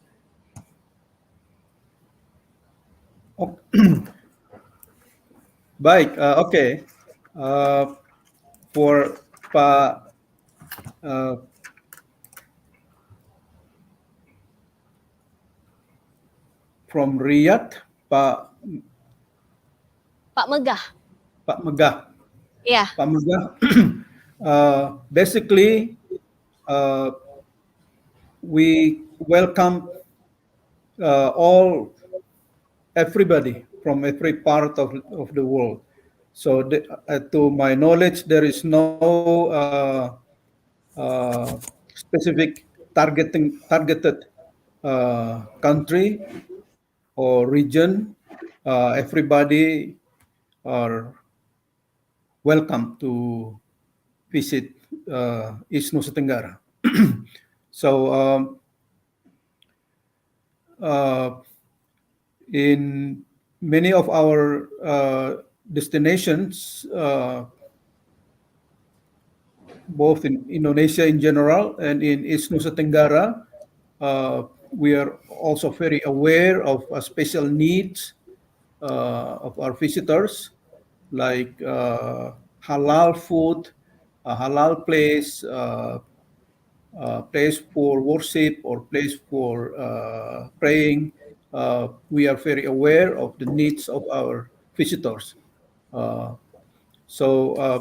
Oh. Baik, okay. For Pak from Riyadh, Pak Megah. Pak Megah. Yeah. Pak Megah. Basically, we welcome everybody from every part of the world. So to my knowledge, there is no specific targeted country or region. Everybody are welcome to visit East Nusa Tenggara. So in many of our destinations, both in Indonesia in general and in East Nusa Tenggara, we are also very aware of special needs of our visitors, like halal food, a halal place, place for worship or place for praying. We are very aware of the needs of our visitors. Uh,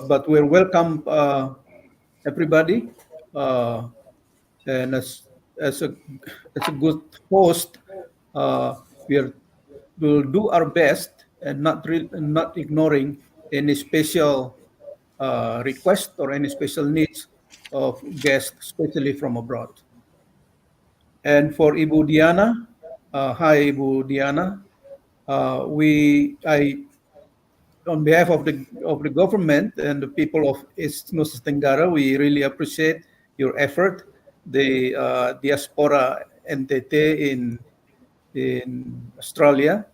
but we're welcome everybody, uh, and as a as a good host, uh, we are will do our best and not ignoring any special request or any special needs of guests, especially from abroad. And for Ibu Diana, hi Ibu Diana, on behalf of the government and the people of East Nusa Tenggara, we really appreciate your effort. The diaspora NTT in Australia,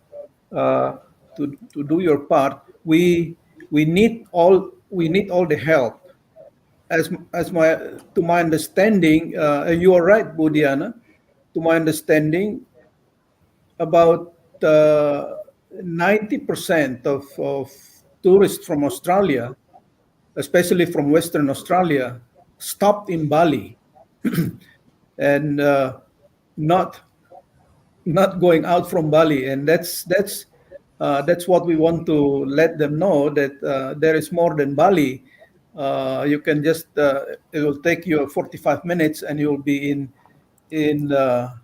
uh, to do your part. We need all the help. As my to my understanding, you are right, Budiana. To my understanding, about 90% of tourists from Australia, especially from Western Australia, stopped in Bali and not not going out from Bali, and that's what we want to let them know, that there is more than Bali. You can just it will take you 45 minutes, and you'll be in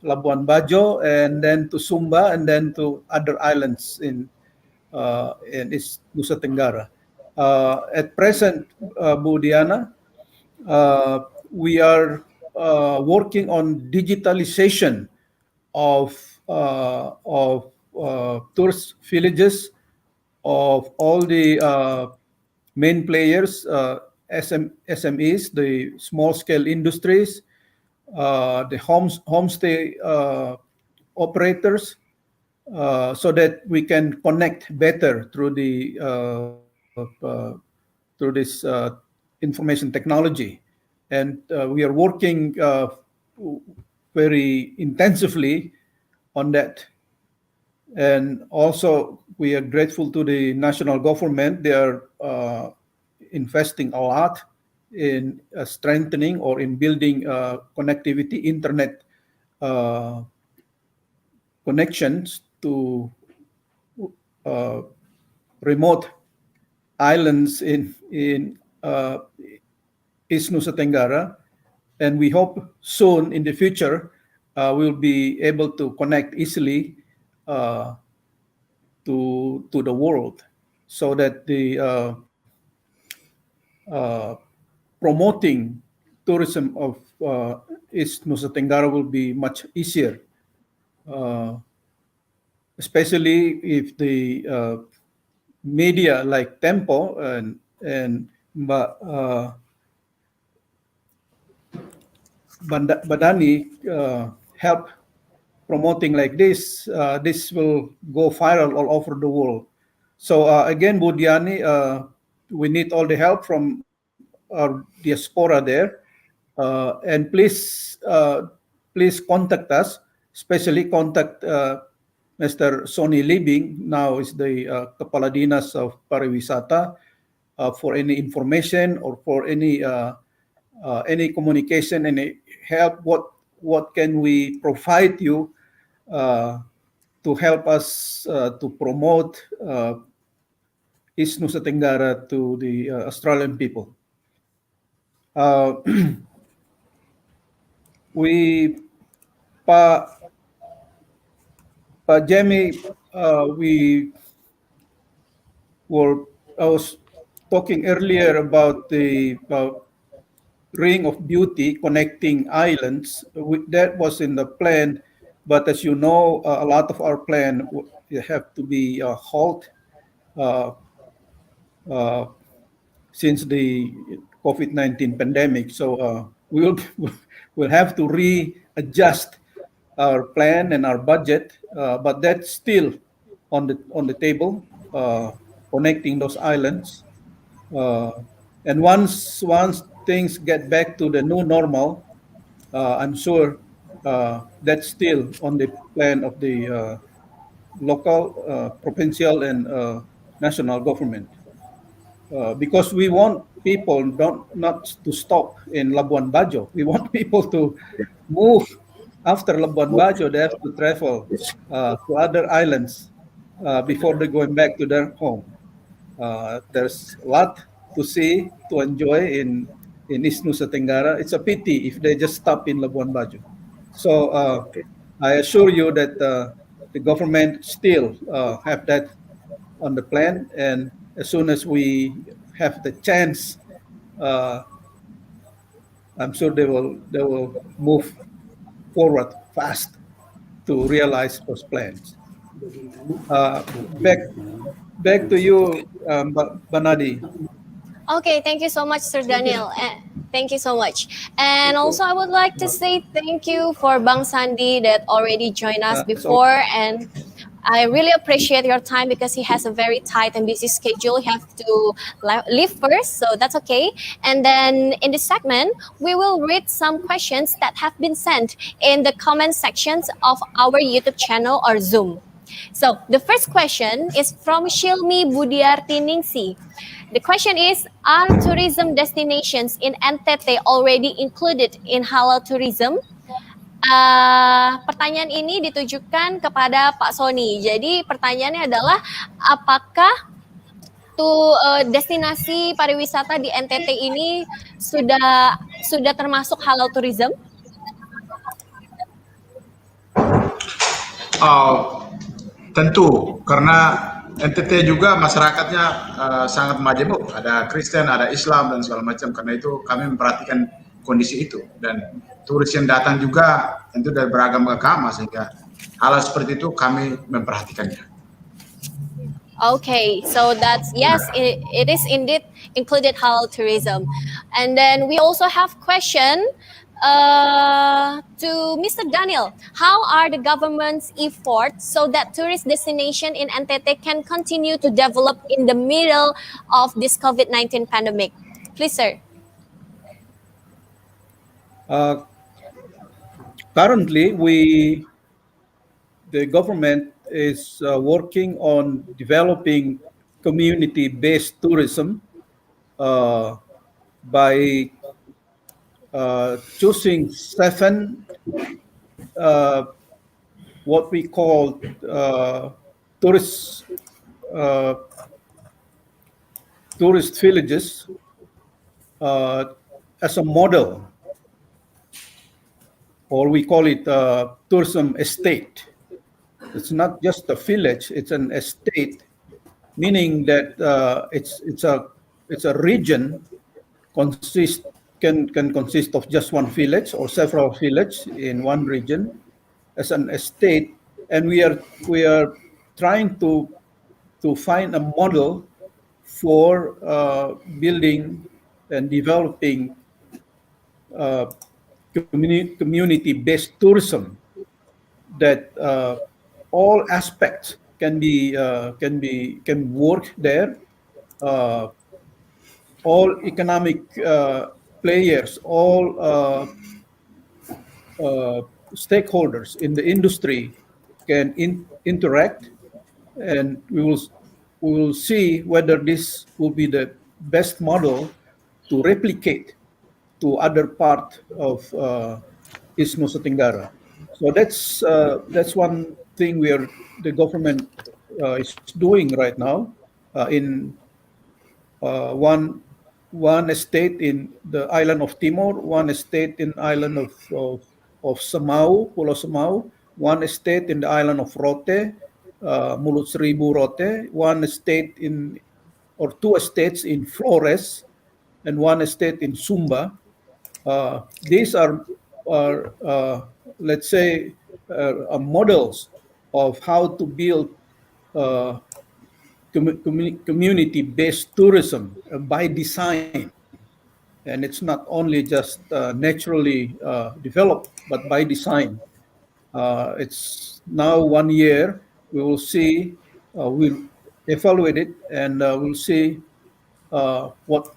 Labuan Bajo, and then to Sumba, and then to other islands in East Nusa Tenggara. At present, Bu Diana, we are working on digitalization of tourist villages, of all the main players, SMEs, the small scale industries, the homestay operators, so that we can connect better through this information technology. And we are working very intensively on that. And also, we are grateful to the national government. They are investing a lot in strengthening or in building connectivity, internet connections to uh, remote islands in East Nusa Tenggara, and we hope soon in the future we'll be able to connect easily uh, to the world, so that the uh, promoting tourism of East Nusa Tenggara will be much easier, uh, especially if the media like Tempo and Badani help promoting like this. This will go viral all over the world. So again, Budiani, we need all the help from our diaspora there, and please contact us. Especially contact Mr. Sony Libing, now is the Kepala Dinas of Pariwisata, for any information or for any communication, any help. What can we provide you to help us to promote East Nusa Tenggara to the Australian people? We Pak Jamie, we were I was talking earlier about the Ring of Beauty connecting islands. That was in the plan, but as you know, a lot of our plan have to be halt uh, uh, since the COVID-19 pandemic. So we'll we'll have to readjust our plan and our budget, but that's still on the table, connecting those islands. Uh, and once things get back to the new normal, I'm sure that's still on the plan of the local, provincial, and national government. because we want people not to stop in Labuan Bajo. We want people to move after Labuan Bajo. They have to travel to other islands before they're going back to their home. There's a lot to see, to enjoy in East Nusa Tenggara. It's a pity if they just stop in Labuan Bajo. So I assure you that the government still have that on the plan, and as soon as we have the chance, I'm sure they will move forward fast to realize those plans. Uh, back back to you, Banadi. Okay, thank you so much, Sir Daniel. Thank you so much. And also, I would like to say thank you for Bang Sandi that already joined us So before. And I really appreciate your time because he has a very tight and busy schedule. He has to leave first, so that's okay. And then in this segment, we will read some questions that have been sent in the comment sections of our YouTube channel or Zoom. So the first question is from Shilmi Budiarti Ningsi. The question is, are tourism destinations in NTT already included in halal tourism? Pertanyaan ini ditujukan kepada Pak Sony. Jadi pertanyaannya adalah, apakah destinasi pariwisata di NTT ini sudah termasuk halal tourism? Tentu, karena NTT juga masyarakatnya sangat majemuk, ada Kristen, ada Islam dan segala macam. Karena itu kami memperhatikan kondisi itu, dan turis yang datang juga tentu dari beragam agama, sehingga hal seperti itu kami memperhatikannya. Okay, so that's, yes, it is indeed included halal tourism. And then we also have question to Mr. Daniel. How are the government's efforts so that tourist destination in NTT can continue to develop in the middle of this COVID-19 pandemic? Please, sir. Currently, the government is working on developing community-based tourism by choosing 7 what we call tourist villages as a model, or we call it tourism estate. It's not just a village; it's an estate, meaning that it's a region can consist of just one village or several villages in one region as an estate, and we are trying to find a model for building and developing community-based tourism that all aspects can work there. All economic players, all stakeholders in the industry can interact, and we will see whether this will be the best model to replicate to other part of East Nusa Tenggara. So that's one thing the government is doing right now in one estate in the island of Timor, one estate in island of Semau, Pulau Semau, one estate in the island of Rote, Mulut Seribu Rote, one estate or 2 estates in Flores, and one estate in Sumba. These are let's say models of how to build community-based tourism by design, and it's not only just naturally developed, but by design. It's now 1 year. We will see. We'll evaluate it, and we'll see what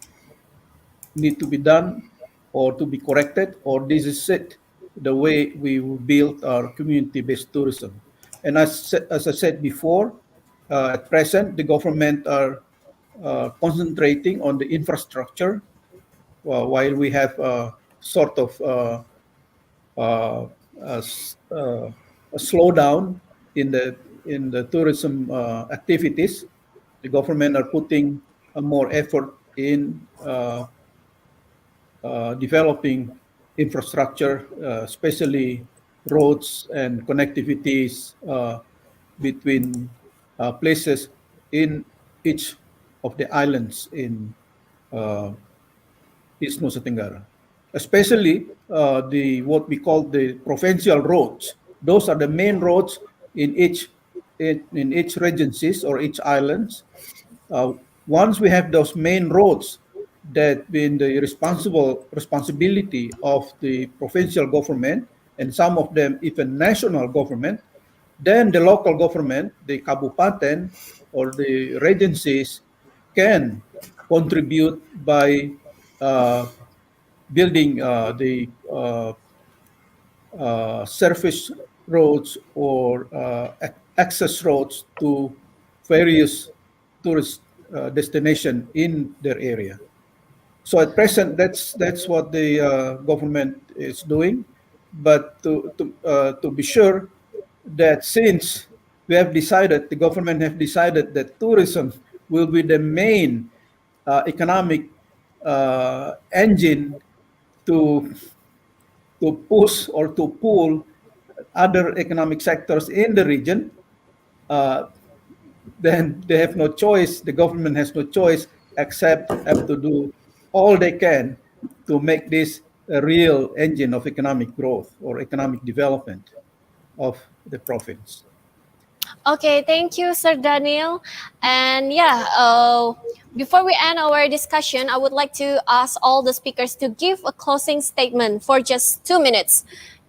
need to be done or to be corrected, or this is it, the way we will build our community-based tourism. And as I said before, at present, the government are concentrating on the infrastructure, while we have sort of a slowdown in the tourism activities. The government are putting more effort in developing infrastructure, especially roads and connectivities between places in each of the islands in East Nusa Tenggara, especially what we call the provincial roads. Those are the main roads in each regencies or each islands. Once we have those main roads that been the responsibility of the provincial government, and some of them even national government, then the local government, the kabupaten or the regencies, can contribute by building the surface roads or access roads to various tourist destination in their area. So at present, that's what the government is doing. But to be sure that since the government have decided that tourism will be the main economic engine to push or to pull other economic sectors in the region, then they have no choice. The government has no choice except have to do all they can to make this a real engine of economic growth or economic development of the province. Okay, thank you, Sir Daniel. And yeah, before we end our discussion, I would like to ask all the speakers to give a closing statement for just 2 minutes.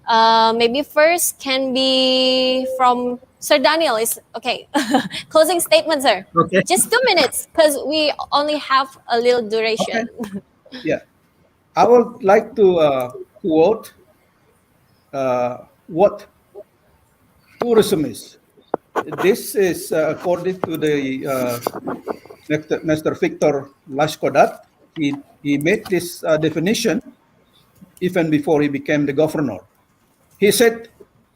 Maybe first can be from Sir Daniel. Is okay. Closing statement, sir. Okay. Just 2 minutes because we only have a little duration. Okay. Yeah, I would like to quote what tourism is. This is according to the Mr. Victor Lashkodat. He made this definition even before he became the governor. He said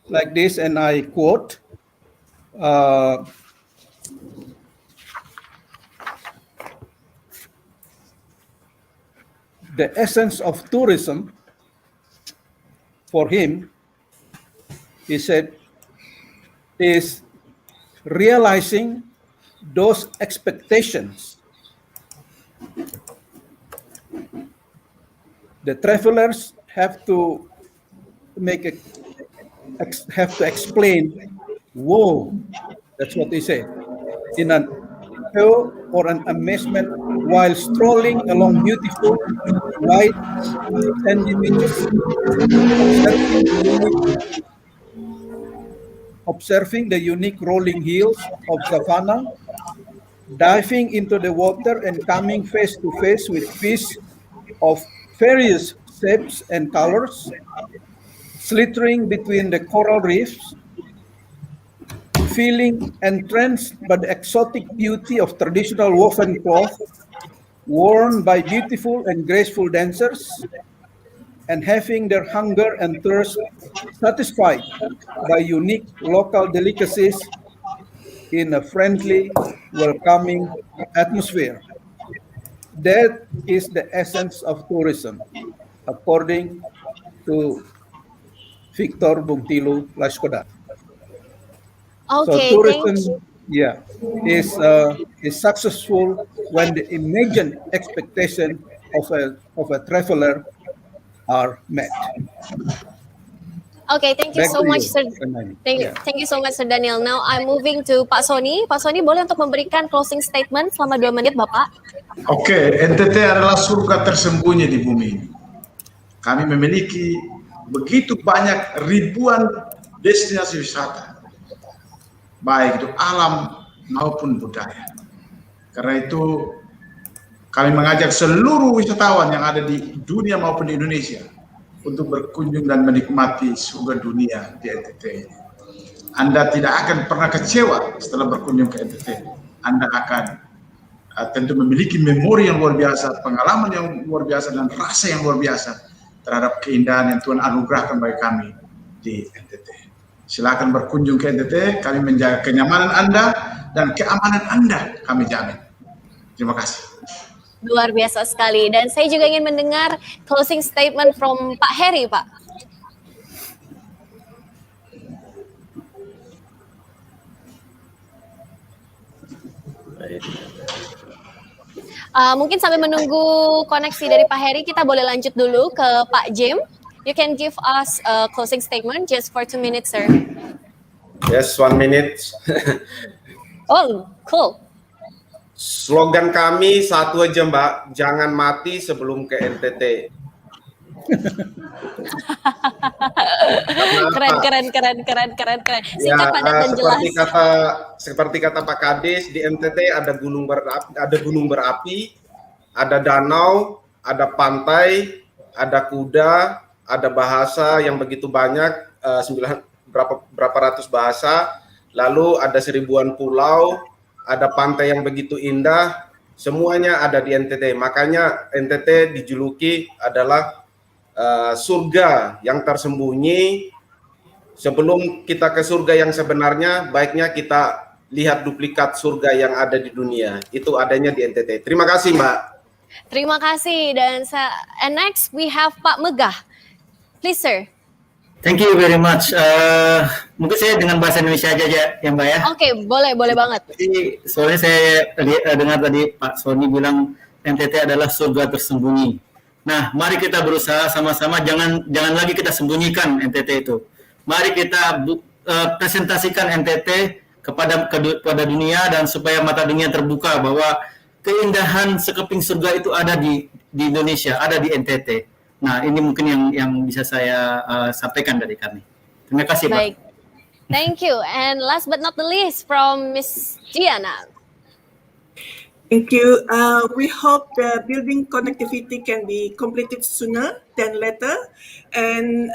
like this, and I quote, the essence of tourism for him, he said, is realizing those expectations the travelers have to explain. Whoa, that's what they say, in an awe or an amazement while strolling along beautiful white sandy beaches, observing the unique rolling hills of savanna, diving into the water and coming face to face with fish of various shapes and colors, slithering between the coral reefs, feeling entranced by the exotic beauty of traditional woven cloth worn by beautiful and graceful dancers, and having their hunger and thirst satisfied by unique local delicacies in a friendly, welcoming atmosphere. That is the essence of tourism, according to Victor Bungtilu Lashkodat. So Okay, tourism, yeah, is successful when the imagined expectation of a traveler are met. Okay, thank you Back so to much, you, Sir. Senani. Thank Yeah. you so much, Sir Daniel. Now I'm moving to Pak Sony. Pak Sony, boleh untuk memberikan closing statement selama 2 menit, Bapak? Oke, NTT adalah surga tersembunyi di bumi ini. Kami memiliki begitu banyak ribuan destinasi wisata, baik itu alam maupun budaya. Karena itu kami mengajak seluruh wisatawan yang ada di dunia maupun di Indonesia untuk berkunjung dan menikmati surga dunia di NTT ini. Anda tidak akan pernah kecewa setelah berkunjung ke NTT. Anda akan tentu memiliki memori yang luar biasa, pengalaman yang luar biasa, dan rasa yang luar biasa terhadap keindahan yang Tuhan anugerahkan bagi kami di NTT. Silakan berkunjung ke NTT, kami menjaga kenyamanan Anda dan keamanan Anda kami jamin. Terima kasih. Luar biasa sekali. Dan saya juga ingin mendengar closing statement from Pak Heri, Pak. Mungkin sambil menunggu koneksi dari Pak Heri, kita boleh lanjut dulu ke Pak Jim. You can give us a closing statement just for 2 minutes, sir. Yes, 1 minute. Oh, cool. Slogan kami satu aja, Mbak, jangan mati sebelum ke NTT. Keren. Singkat, padat, dan jelas. Seperti kata Pak Kadis, di NTT ada gunung berapi, ada danau, ada pantai, ada kuda, ada bahasa yang begitu banyak, berapa ratus bahasa, lalu ada 1000-an pulau, ada pantai yang begitu indah, semuanya ada di NTT. Makanya NTT dijuluki adalah surga yang tersembunyi. Sebelum kita ke surga yang sebenarnya, baiknya kita lihat duplikat surga yang ada di dunia. Itu adanya di NTT. Terima kasih, Mbak. Terima kasih. And next we have Pak Megah. Please, sir. Thank you very much. Mungkin saya dengan bahasa Indonesia aja ya Mbak ya. Oke, boleh banget. Jadi, soalnya saya dengar tadi Pak Sony bilang NTT adalah surga tersembunyi. Nah, mari kita berusaha sama-sama, jangan lagi kita sembunyikan NTT itu. Mari kita presentasikan NTT kepada dunia, dan supaya mata dunia terbuka bahwa keindahan sekeping surga itu ada di Indonesia, ada di NTT. Nah, ini mungkin yang bisa saya sampaikan dari kami. Terima kasih, Pak. Baik. Thank you. And last but not the least, from Miss Diana. Thank you. We hope the building connectivity can be completed sooner than later, and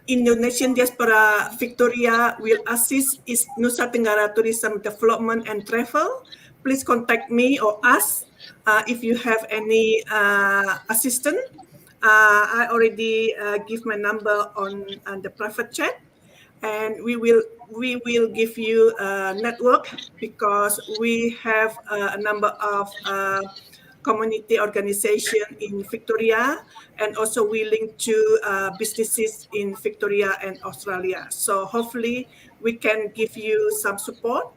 Indonesian Diaspora Victoria will assist East Nusa Tenggara tourism development and travel. Please contact me or us if you have any assistance. I already give my number on the private chat, and we will give you a network, because we have a number of community organization in Victoria, and also we link to businesses in Victoria and Australia. So hopefully we can give you some support,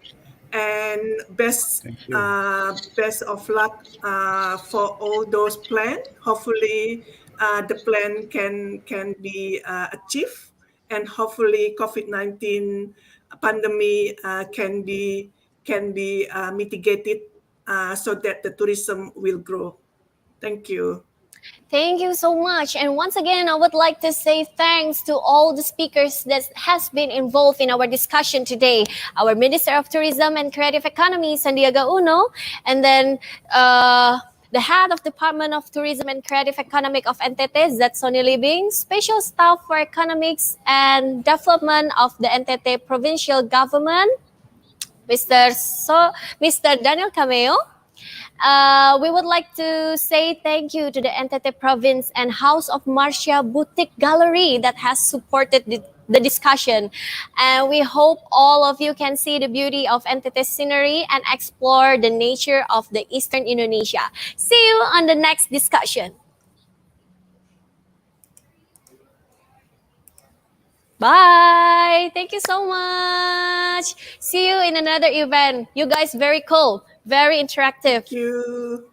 and best of luck for all those plans. Hopefully the plan can be achieved, and hopefully COVID-19 pandemic can be mitigated so that the tourism will grow. Thank you. Thank you so much. And once again, I would like to say thanks to all the speakers that has been involved in our discussion today. Our Minister of Tourism and Creative Economy, Sandiaga Uno, and then the Head of Department of Tourism and Creative Economic of NTT, Zat Sony Libing, Special Staff for Economics and Development of the NTT Provincial Government, Mr. Daniel Cameo. We would like to say thank you to the NTT Province and House of Marcia Boutique Gallery that has supported the discussion. And we hope all of you can see the beauty of NTT scenery and explore the nature of the Eastern Indonesia. See you on the next discussion. Bye. Thank you so much. See you in another event. You guys very cool, very interactive. Thank you.